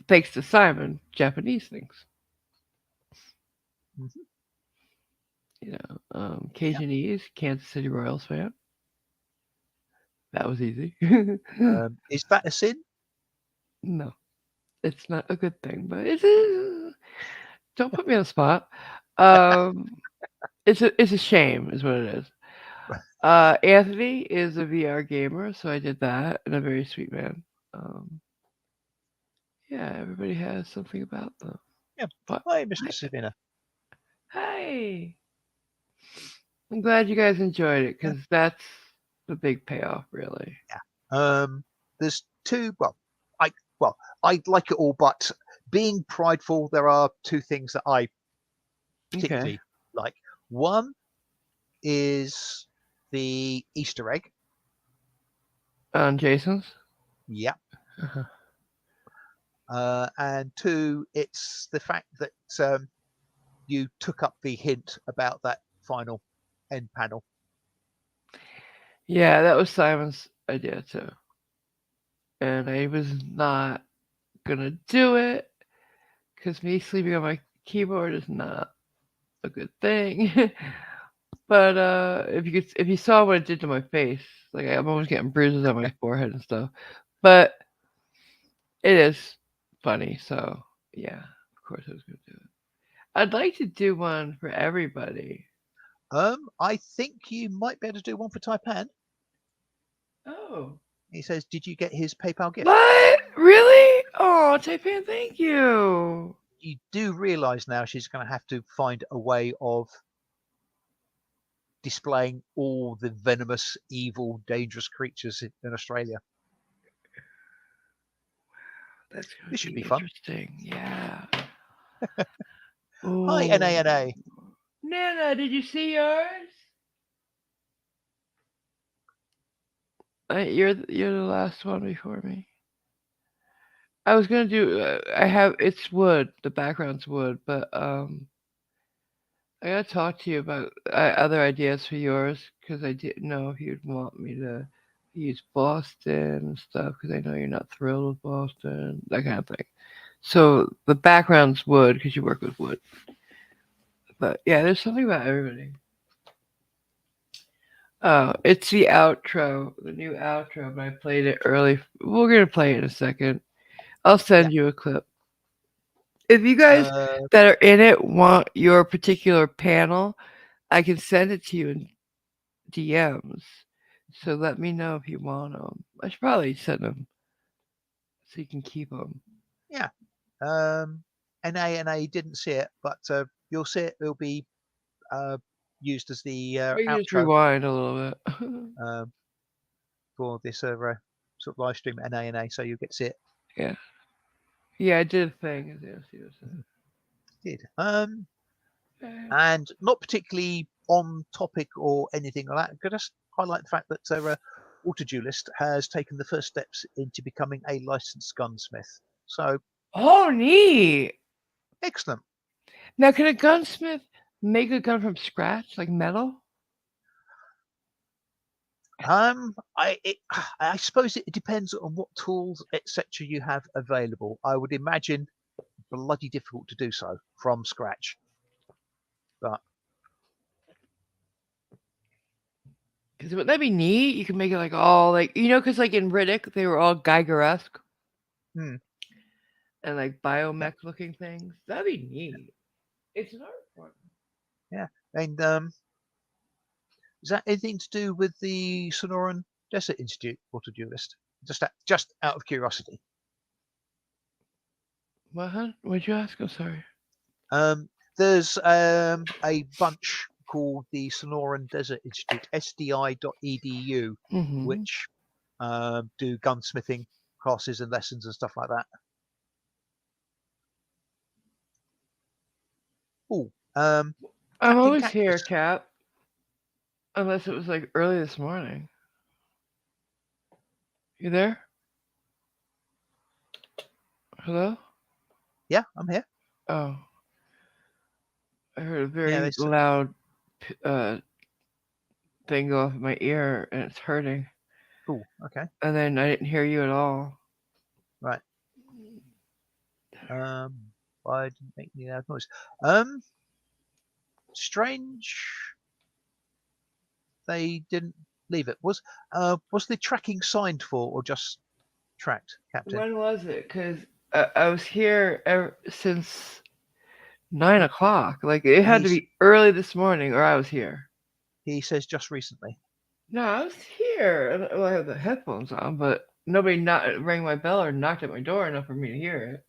thanks to Simon, Japanese things. Hmm. Yeah. Cajunese, Kansas City Royals fan. That was easy. Is that a sin? No, it's not a good thing, but it's a, don't put me on the spot. Um, it's a shame, is what it is. Anthony is a VR gamer, so I did that, and a very sweet man. Um, yeah, everybody has something about them. Yeah. But Hi, Mr. hi, Savina. hi, I'm glad you guys enjoyed it Yeah. because that's the big payoff, really. Yeah. There's two. I well, I like it all, but being prideful, there are two things that I Okay, particularly like. One is the Easter egg. on Jason's. Yeah. Uh-huh. And two, it's the fact that you took up the hint about that final end panel. Yeah, that was Simon's idea too, and I was not gonna do it because me sleeping on my keyboard is not a good thing. But if you saw what it did to my face, like I'm always getting bruises on my forehead and stuff. But it is funny, so yeah, of course I was gonna do it. I'd like to do one for everybody. I think you might be able to do one for Taipan. Oh. He says, "Did you get his PayPal gift?" What? Really? Oh, Taipan, thank you. You do realise now she's going to have to find a way of displaying all the venomous, evil, dangerous creatures in Australia. That's gonna This should be be fun. interesting. Yeah. Hi, Oh. NANA. Nana, did you see yours? You're the last one before me. I was gonna do. I have it's wood. The background's wood, but I gotta talk to you about other ideas for yours because I didn't know if you'd want me to use Boston and stuff because I know you're not thrilled with Boston, that kind of thing. So the background's wood because you work with wood. But yeah, there's something about everybody. Oh, it's the outro, the new outro. But I played it early. We're gonna play it in a second. I'll Yeah. send you a clip. If you guys Uh, that are in it want your particular panel, I can send it to you in DMs. So let me know if you want them. I should probably send them so you can keep them. yeah. Um, NANA didn't see it, but you'll see it. It'll be uh, used as the Or you can just outro rewind a little bit. um, for this sort of live stream at NANA, so you'll get to see it. Yeah. Yeah, I did a thing. Yeah, see what's Mhm. that. Did. Okay. And not particularly on topic or anything like that. Could just highlight the fact that Auto Duelist has taken the first steps into becoming a licensed gunsmith. So Oh, neat. excellent. Now, can a gunsmith make a gun from scratch, like metal? I suppose it depends on what tools etc. you have available. I would imagine bloody difficult to do so from scratch. But Because wouldn't that be neat? You can make it like all like because like in Riddick they were all Geiger-esque hmm, and like yeah, biomech looking things. That'd be neat. It's an art form. yeah. And is that anything to do with the Sonoran Desert Institute Auto Duelist? Just out of curiosity. What? Huh? What'd you ask? I'm sorry. There's a bunch called the Sonoran Desert Institute, SDI.edu, Mm-hmm. which do gunsmithing classes and lessons and stuff like that. Oh, I'm Captain always here, Cactus. Cap. Unless it was like early this morning. You there? Hello? Yeah, I'm here. Oh, I heard a Yeah, very loud uh thing go off in my ear, and it's hurting. cool. Okay, And then I didn't hear you at all. right. I didn't make any loud noise. Um, strange. They didn't leave it. Was the tracking signed for or just tracked, Captain? When was it? Cause I was here since 9 o'clock. Like it had to He's be early this morning, or I was here. he says just recently. No, I was here. Well, I have the headphones on, but nobody rang my bell or knocked at my door enough for me to hear it.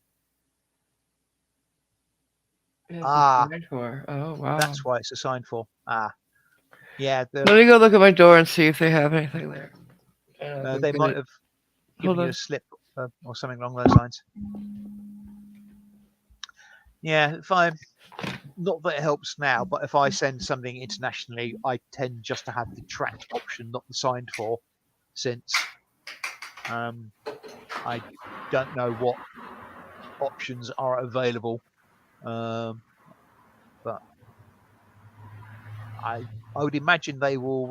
It has to be Ah, signed for. Oh wow. that's why it's assigned for. Ah, yeah. Let me go look at my door and see if they have anything there. And I'll go They get might it. have Hold given you on. a slip or something along those lines. Yeah, if I not that it helps now, but if I send something internationally, I tend just to have the tracked option, not the signed for, since um, I don't know what options are available. Um, but I would imagine they will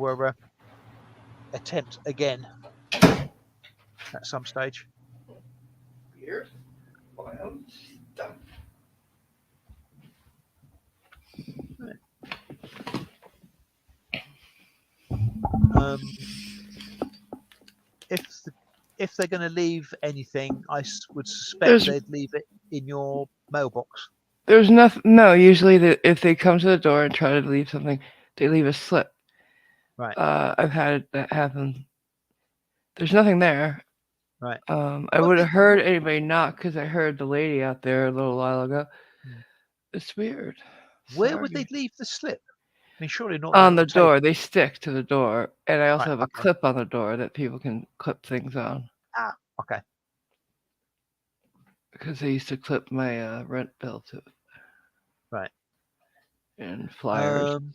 attempt again at some stage. Weird. Wild stuff. Um, if the, if they're going to leave anything, would suspect There's they'd leave it in your mailbox. there's nothing. No, usually if they come to the door and try to leave something, they leave a slip. Right, I've had that happen. There's nothing there. right. I What would they have heard anybody knock because I heard the lady out there a little while ago. hmm, It's weird. where would they Sorry. leave the slip? I mean, surely not on a On the little door, table. they stick to the door, and I also Right, have a okay. clip on the door that people can clip things on Ah, okay. because I used to clip my rent bill to it Right. and flyers. Um,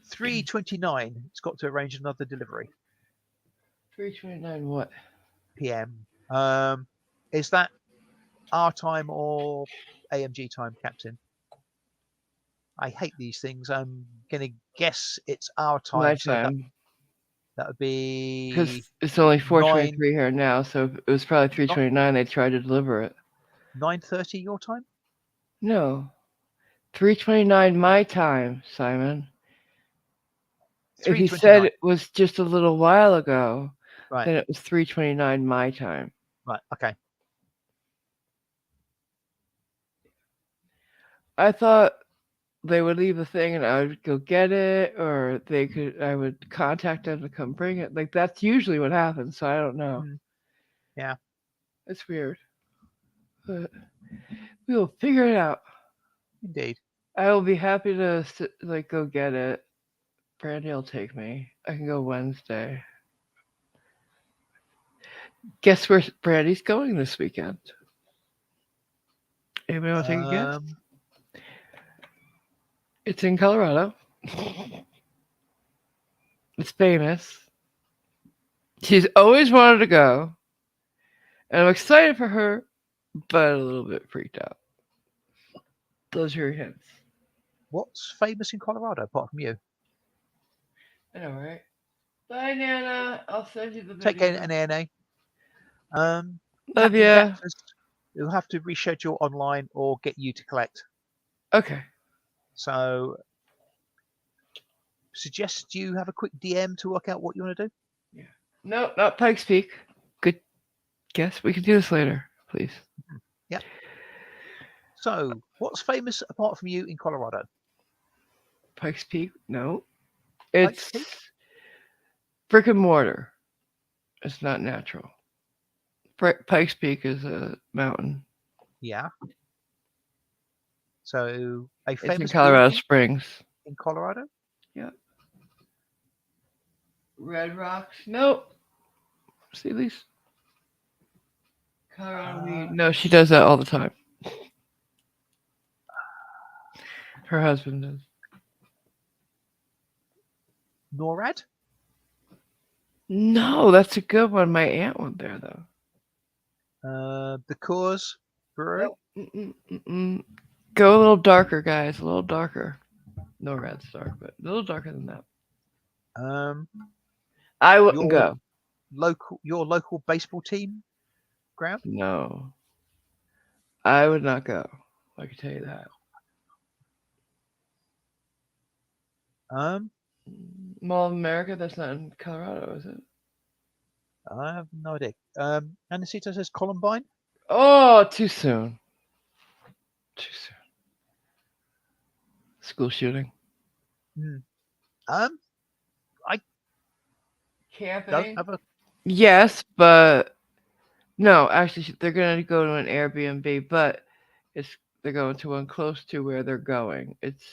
3:29. It's got to arrange another delivery. 329 what? PM. Is that our time or AMG time, Captain? I hate these things. I'm gonna guess it's our My time, so time. that would Because be it's only nine 4:23 here now, so it was probably not 3:29 they tried to deliver it. 9:30 your time. No, 3:29 my time, Simon. If you said 3:29. it was just a little while ago, Right. then it was 3:29 my time. Right. Okay. I thought they would leave a thing and I would go get it, or I would contact them to come bring it. Like that's usually what happens. So I don't know. Mm, yeah. It's weird, but we will figure it out. Indeed. I will be happy to like go get it. Brandy will take me. I can go Wednesday. Guess where Brandy's going this weekend? Anybody want to take a guess? Um. It's in Colorado. It's famous. She's always wanted to go, and I'm excited for her, but a little bit freaked out. Those are your hints. What's famous in Colorado apart from you? I know, right? Bye, Nana. I'll send you the Take care, video. NANA. Love Captain ya. Cactus, we'll have to reschedule online or get you to collect. Okay. So, suggest you have a quick DM to work out what you want to do. Yeah. No, not Pikes Peak. Good guess. We can do this later, please. Yeah. So, what's famous apart from you in Colorado? Pikes Peak? No. Pikes It's Peak? brick and mortar. It's not natural. Pikes Peak is a mountain. Yeah. So, a It's in famous Colorado building Springs. in Colorado? Yeah. Red Rocks? Nope. See these? Colorado weed. Uh, No, she does that all the time. Her husband does. NORAD? No, that's a good one. My aunt went there though. The Coors Brewery? Nope. Mm-mm. Go a little darker, guys. A little darker. No red's dark, but a little darker than that. Um, I wouldn't your go. local baseball team ground? No, I would not go. I can tell you that. Um, Mall of America. That's not in Colorado, is it? I have no idea. Anacito says Columbine. Oh, too soon. Too soon. School shooting. Hmm. Um, I don't Camping. have a. Yes, but no. Actually, they're gonna go to an Airbnb, but it's they're going to one close to where they're going. It's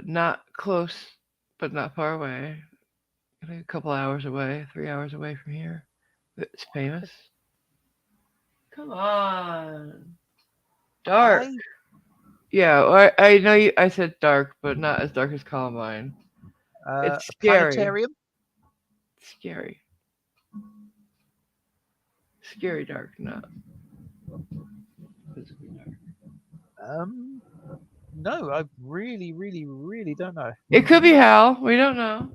not close, but not far away. I think a couple hours away, 3 hours away from here. It's famous. Come on, dark. I Yeah, I know you. I said dark, but not as dark as Columbine. It's a scary. planetarium. Scary. Scary dark, not physically dark. Um, no, I really, really, really don't know. It could be Hal. We don't know.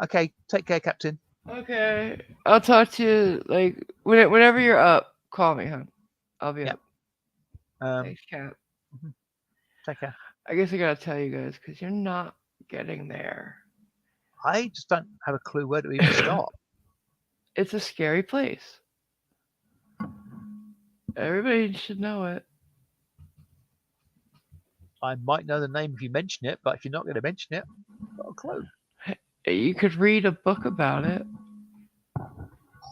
Okay, take care, Captain. Okay. I'll talk to you like whenever you're up. Call me, huh? I'll be Yep. up. Um, Thanks, Cap. mhm, take care. I guess I gotta tell you guys because you're not getting there. I just don't have a clue where to even start. It's a scary place. Everybody should know it. I might know the name if you mention it, but if you're not going to mention it, I've got a clue. You could read a book about it.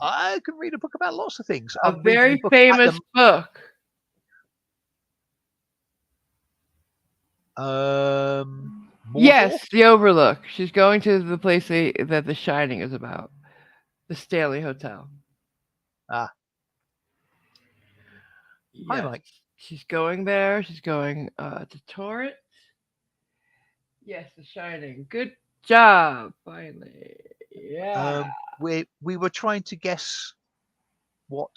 I can read a book about lots of things. A I'm reading a very book at famous book. Yes, Mordor. the Overlook. She's going to the place that The Shining is about. The Stanley Hotel. Ah, hi, Yes. Mike. She's going there. She's going to tour it. Yes, The Shining. Good job. Finally. Yeah. We were trying to guess what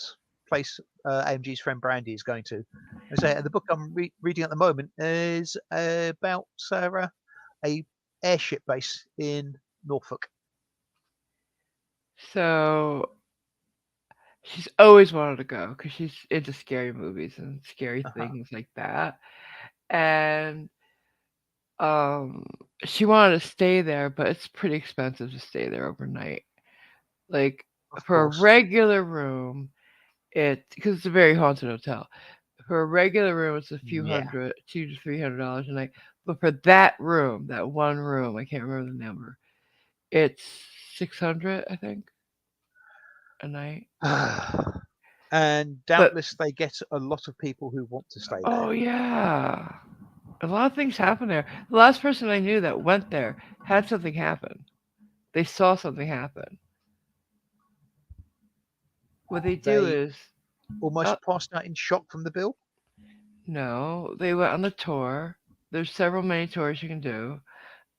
place AMG's friend Brandy is going to. I say the book I'm reading at the moment is about a airship base in Norfolk. So she's always wanted to go because she's into scary movies and scary Uh-huh. things like that. And um, she wanted to stay there, but it's pretty expensive to stay there overnight. Like Of for a course. regular room, because it's a very haunted hotel. For a regular room, it's a few Yeah. hundred, $200 to $300 a night. But for that room, that one room, I can't remember the number. It's 600, I think, a night. And But doubtless they get a lot of people who want to stay there. oh yeah, a lot of things happen there. The last person I knew that went there had something happen. They saw something happen. What they do They is, uh, almost passed out in shock from the bill. no, they went on the tour. There's several many tours you can do,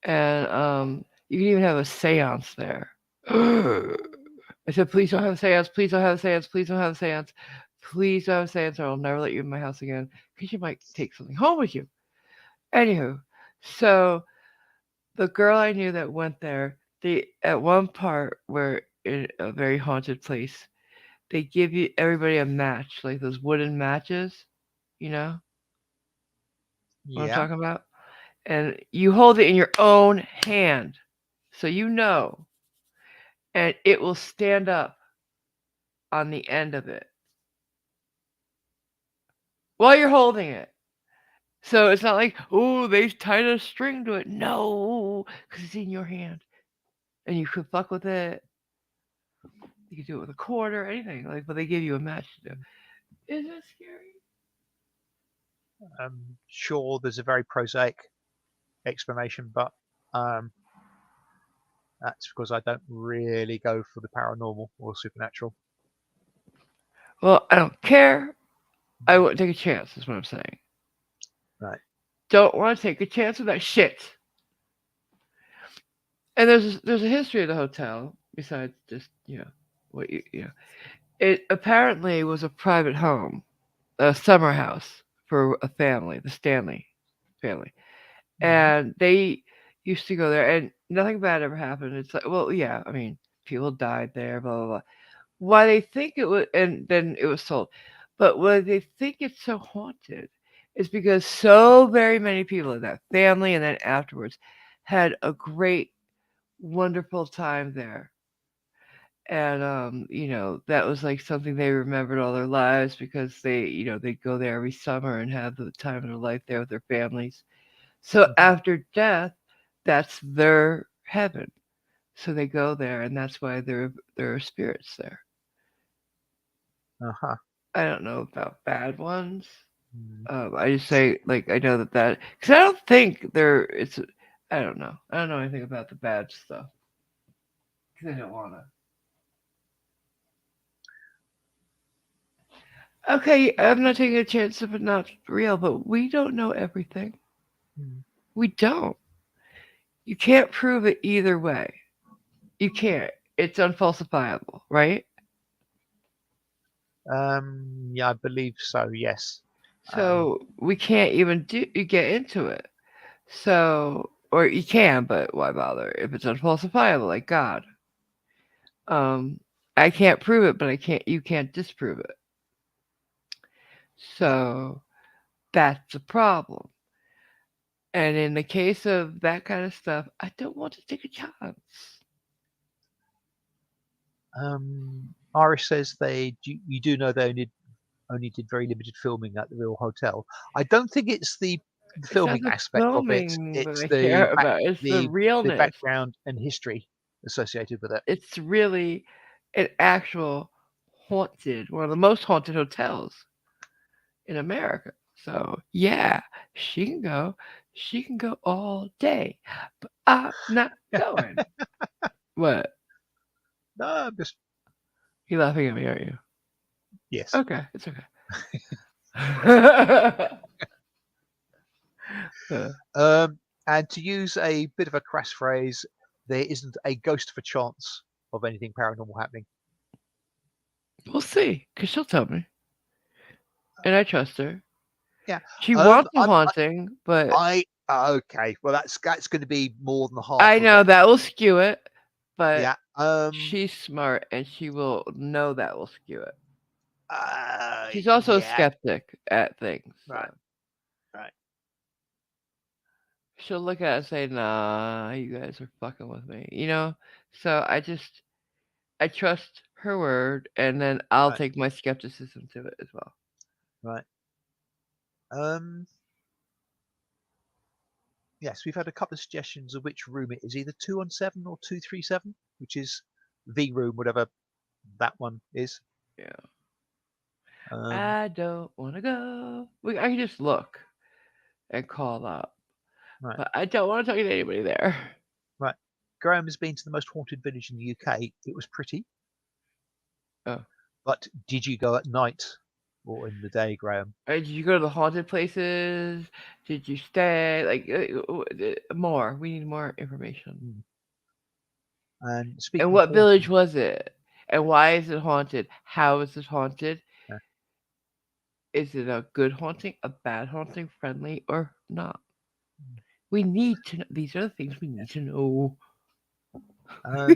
and you can even have a séance there. I said, please don't have a séance. Please don't have a séance. Please don't have a séance. Please don't have a séance, or I'll never let you in my house again because you might take something home with you. Anywho, so the girl I knew that went there, they at one part where in a very haunted place, they give you everybody a match, like those wooden matches, you know what I'm Yeah. talking about? And you hold it in your own hand, so you know, and it will stand up on the end of it while you're holding it. So it's not like, oh, they tied a string to it. No, because it's in your hand, and you could fuck with it. You could do it with a quarter, anything like, but they give you a match to do. Is that scary? Sure, there's a very prosaic explanation, but um, that's because I don't really go for the paranormal or supernatural. Well, I don't care. I Mm. wouldn't take a chance. Is what I'm saying. Right. Don't want to take a chance with that shit. And there's a history of the hotel besides just what you. It apparently was a private home, a summer house for a family, the Stanley family, Mm. and they used to go there, and nothing bad ever happened. It's like, well, yeah, I mean, people died there, blah blah blah. Why they think it was, and then it was sold, but why they think it's so haunted is because so very many people in that family, and then afterwards, had a great, wonderful time there. And that was like something they remembered all their lives because they'd go there every summer and have the time of their life there with their families. So Mhm. after death, that's their heaven. So they go there, and that's why there are spirits there. Uh-huh. I don't know about bad ones. Mm. I just say like I know that because I don't think there. It's I don't know. I don't know anything about the bad stuff because I don't want to. Okay, I'm not taking a chance if it's not real, but we don't know everything. Mm. We don't. You can't prove it either way. You can't. It's unfalsifiable, right? Yeah, I believe so. Yes. Um, So we can't even get into it. So, or you can, but why bother if it's unfalsifiable, like God? Um, I can't prove it, but I can't. You can't disprove it. yeah. So that's a problem. And in the case of that kind of stuff, I don't want to take a chance. Iris says you do know they only did very limited filming at the real hotel. I don't think it's the It's not filming the aspect of it. filming that It's I care about. It's the the realness. background and history associated with it. It's really an actual haunted, one of the most haunted hotels in America. So yeah, she can go. She can go all day, but I'm not going. What? No, just You laughing at me, aren't you? yes. Okay, it's okay. Um, and to use a bit of a crass phrase, there isn't a ghost of a chance of anything paranormal happening. We'll see, cause she'll tell me, and I trust her. Yeah. She wants a I, haunting, but okay. Well, that's going to be more than half I of it. know that will skew it. But Yeah. she's smart, and she will know that will skew it. She's also a Yeah. skeptic at things, so Right. Right. she'll look at it and say, "Nah, you guys are fucking with me," you know. So I trust her word, and then I'll Right. take my skepticism to it as well. Right. Um. Yes, we've had a couple of suggestions of which room it is, either 217 or 237, which is the room, whatever that one is. Yeah, Um. I don't want to go. I can just look and call up, Right. but I don't want to talk to anybody there. Right. Graham has been to the most haunted village in the UK. It was pretty, Oh, but did you go at night? or in the day, Graham. Did you go to the haunted places? Did you stay? Like more. We need more information. Mm. And And speaking of what village haunted, was it? And why is it haunted? How is it haunted? uh, Is it a good haunting, a bad haunting, friendly or not? We need to know. These are the things we need to know. um,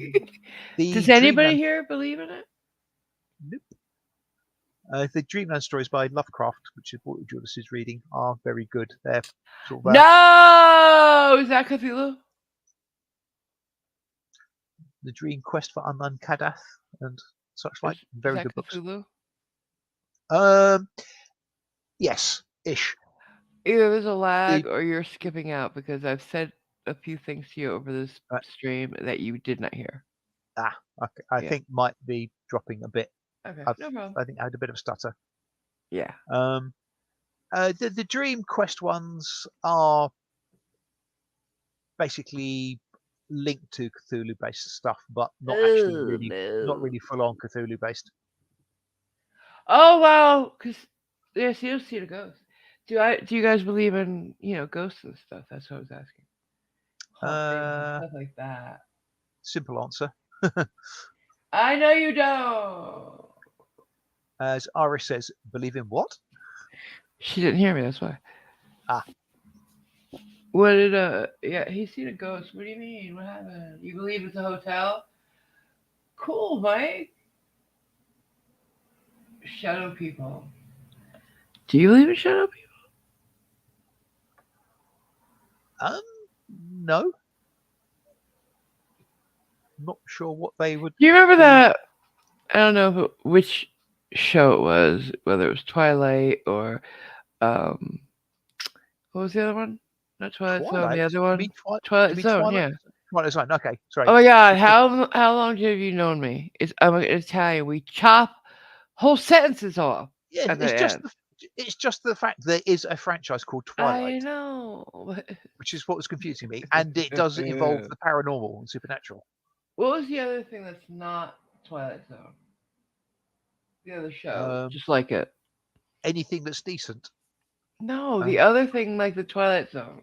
Does the anybody Dreamland, here believe in it? nope. The Dreamland stories by Lovecraft, which is what Judas is reading, are very good. They're sort of No! Is that Cthulhu? the Dream Quest for Unknown Kadath and such like. Is Very that good books. Cthulhu? Um, yes, ish. Either there's a lag The or you're skipping out because I've said a few things to you over this uh, stream that you did not hear. okay, I Yeah. think might be dropping a bit. Okay. I've No problem. I think I had a bit of a stutter. Yeah. Um, the Dream Quest ones are basically linked to Cthulhu based stuff, but not actually Oh really not no. really full on Cthulhu based. Oh wow. Cause yes, you don't see the ghost. Do you guys believe in ghosts and stuff? That's what I was asking. Hauntings and Uh, stuff like that. simple answer. I know you don't. As Iris says, believe in what? She didn't hear me. That's why. Ah, What did Yeah, he's seen a ghost. What do you mean? What happened? You believe it's a hotel? Cool, Mike. Shadow people. Do you believe in shadow people? um, no, not sure what they would Do you remember be. that? I don't know which show it was, whether it was Twilight or um, what was the other one? Not Twilight Zone. The Twilight? other You one, mean Twilight? You Twilight mean Zone. Twilight? Yeah. Twilight Zone. Okay, sorry. Oh my God! It's just How long have you known me? I'm Italian. We chop whole sentences off yeah, at the end. it's just the fact there is a franchise called I Twilight, know. which is what was confusing me, and it does involve the paranormal and supernatural. What was the other thing that's not Twilight Zone? The other show, Um, just like it. anything that's decent. No, the Um, other thing like the Twilight Zone.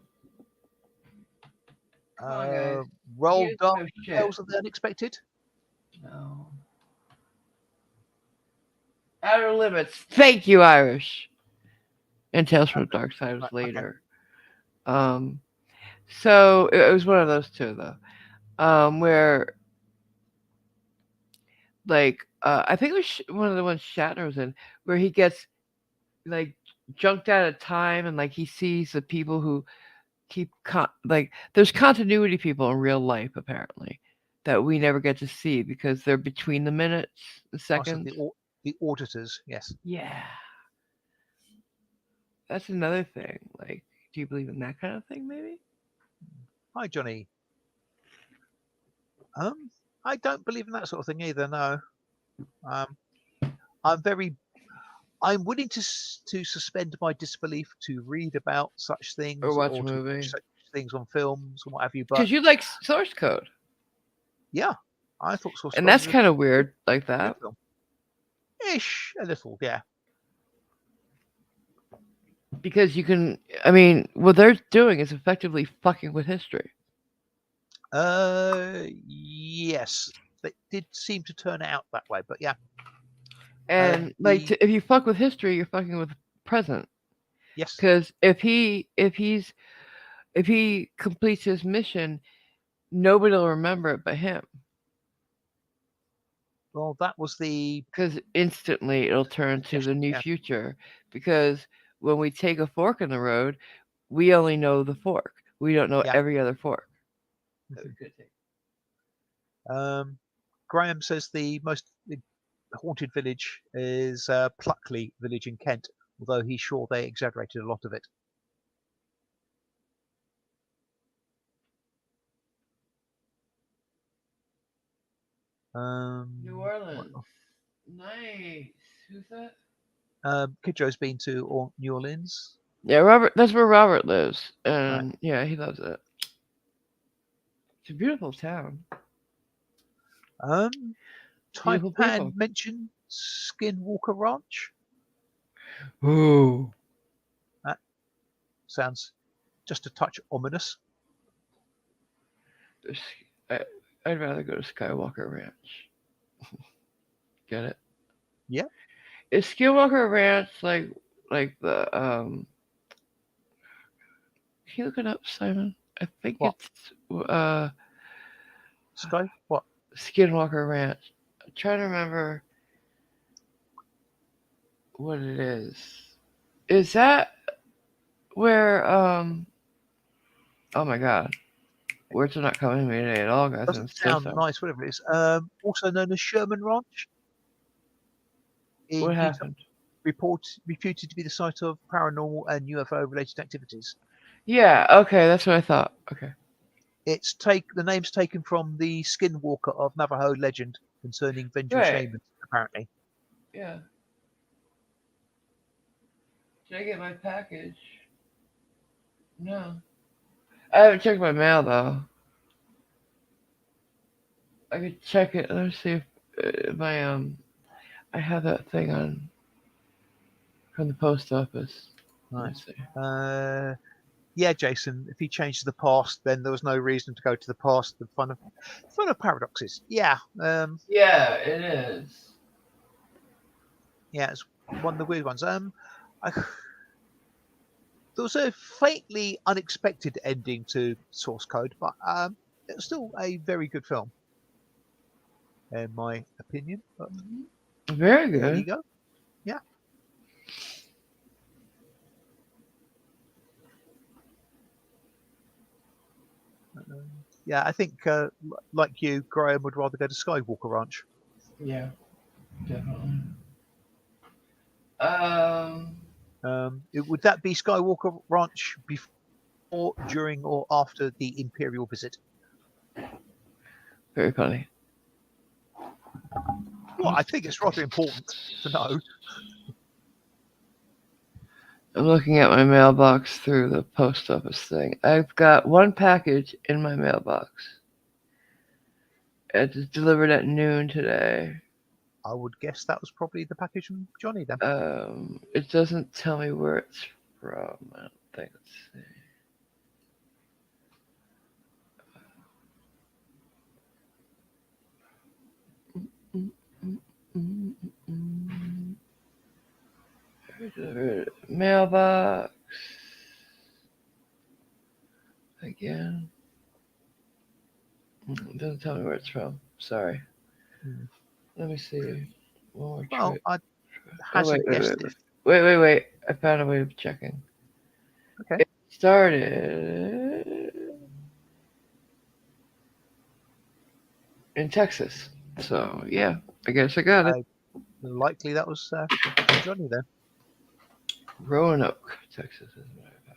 Come on, guys. uh, You Roald just Dahl know shit. Tales of the Unexpected. No. Outer Limits. Thank you, Irish. And Tales from the Okay, Dark Side was right, okay. later. Um, so it was one of those two though. Where like I think it was one of the ones Shatner was in, where he gets like junked out of time and like he sees the people who like there's continuity people in real life apparently that we never get to see because they're between the minutes, the Also, seconds. the auditors. Yes. Yeah, that's another thing. Like, do you believe in that kind of thing? Maybe. Hi, Johnny. Um, I don't believe in that sort of thing either. No. Um, I'm very I'm willing to suspend my disbelief to read about such Or things watch a or to watch movie such things on films or what have you. But because you like source code, yeah, I thought Source and Code that's was kind of good, weird, like good that. film. Ish, a little, yeah. Because you can, I mean, what they're doing is effectively fucking with history. Yes, they did seem to turn out that way, but yeah. And like, The if you fuck with history, you're fucking with present. yes, Because if he completes his mission, nobody will remember it but him. well, that was the Because instantly it'll turn to the suggestion. new Yeah, future. Because when we take a fork in the road, we only know the fork. We don't know yeah. every other fork. That we Mhm. could take. Graham says the haunted village is Pluckley village in Kent, although he's sure they exaggerated a lot of it. New What Orleans. Nice. Who's that? Kidjo's been to New Orleans. Yeah, Robert. That's where Robert lives, Right. and yeah, he loves it. It's a beautiful town. Um, Beautiful Taipan people. mentioned Skinwalker Ranch. Ooh. That sounds just a touch ominous. This- I, I'd rather go to Skywalker Ranch. Get it? Yeah, Is Skywalker Ranch like the Can you look it up, Simon? I think what? it's uh Sky? What? Skinwalker Ranch. I'm trying to remember what it is. Is that where oh my god. Words are not coming to me today at all, guys. I'm Doesn't so sound sorry. nice, whatever it is. Also known as Sherman Ranch What in Utah, happened? reputed to be the site of paranormal and UFO related activities. Yeah, okay, that's what I thought. Okay. The name's taken from the skinwalker of Navajo legend concerning vengeful Right. shamans, apparently. Yeah. Did I get my package? No. I haven't checked my mail though. I could check it. Let me see if my I have that thing on from the post office. Let Right. me see. Yeah, Jason, if he changed to the past, then there was no reason to go to the past. The fun of paradoxes. Yeah, Yeah, it is. yeah, it's one of the weird ones. I, there was a faintly unexpected ending to Source Code, but it was still a very good film, in my opinion. But Very there good. you go. Yeah, yeah. I think, like you, Graham would rather go to Skywalker Ranch. Yeah, definitely. Um, Would that be Skywalker Ranch before, during, or after the Imperial visit? very funny. Well, I think it's rather important to know. I'm looking at my mailbox through the post office thing. I've got one package in my mailbox. It's delivered at noon today. I would guess that was probably the package from Johnny then. It doesn't tell me where it's from. I don't think. Let's see. Mailbox again. It doesn't tell me where it's from. Sorry. Hmm. Let me see. One more Well, trip. I'd Oh wait, hazard wait, guess wait, that wait, if wait, wait, wait. I found a way of checking. okay, It started in Texas. So yeah, I guess I got it. I likely that was from Johnny then. Roanoke, Texas. Is what I got.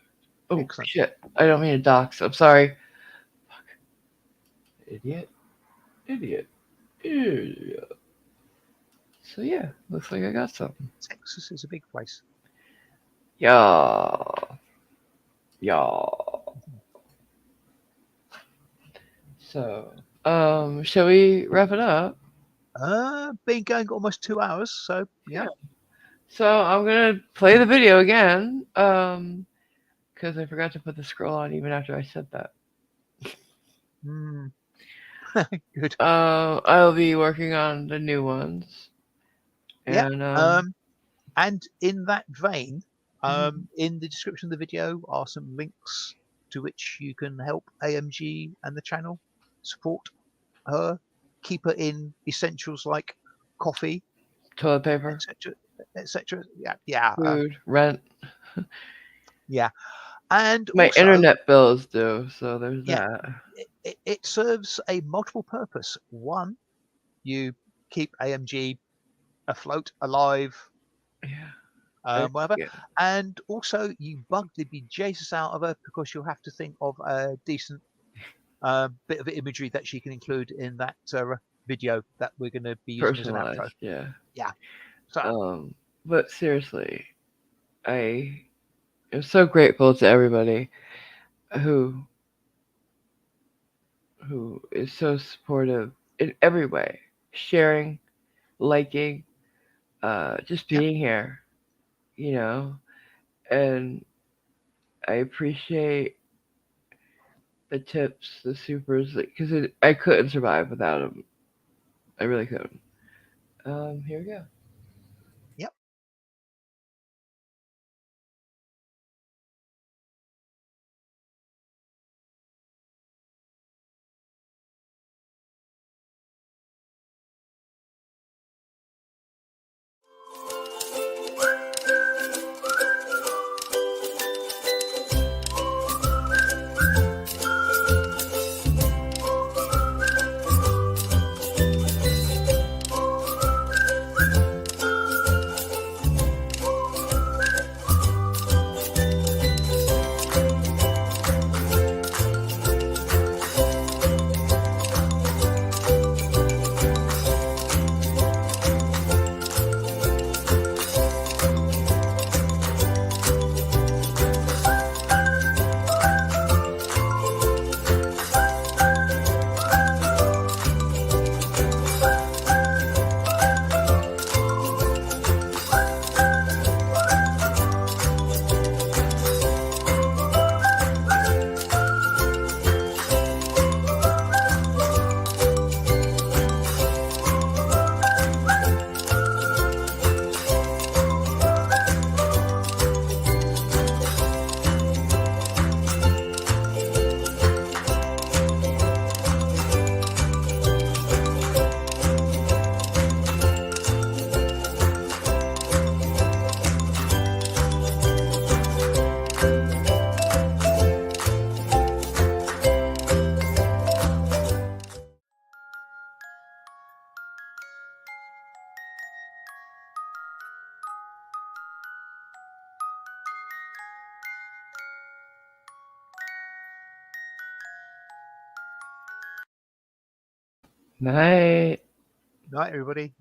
Oh Excellent. shit! I don't mean to dox. I'm sorry. Idiot. Idiot. Idiot. So yeah, looks like I got something. Texas is a big place. Yeah. Yeah. So shall we wrap it up? Been going almost 2 hours, so Yeah. yeah. So I'm gonna play the video again. Because I forgot to put the scroll on even after I said that. Mm, good. I'll be working on the new ones, Yeah. and And in that vein, mhm. in the description of the video are some links to which you can help AMG and the channel support her, keep her in essentials like coffee, Toilet paper, etc., etc. Yeah, yeah, food, rent. yeah. And My also, internet bill is due, so there's yeah, that. it serves a multiple purpose. One, you keep AMG afloat, alive, Yeah. whatever. Yeah. And also, you bug the bejesus out of her because you'll have to think of a decent bit of imagery that she can include in that video that we're going to be using as an Personalized. outro. Yeah. Yeah. So, Um. But seriously, I am so grateful to everybody who who is so supportive in every way, sharing, liking, just yeah, being here. you know, and I appreciate the tips, the supers, because I couldn't survive without them. I really couldn't. Here we go. Yep. Night. Night, everybody.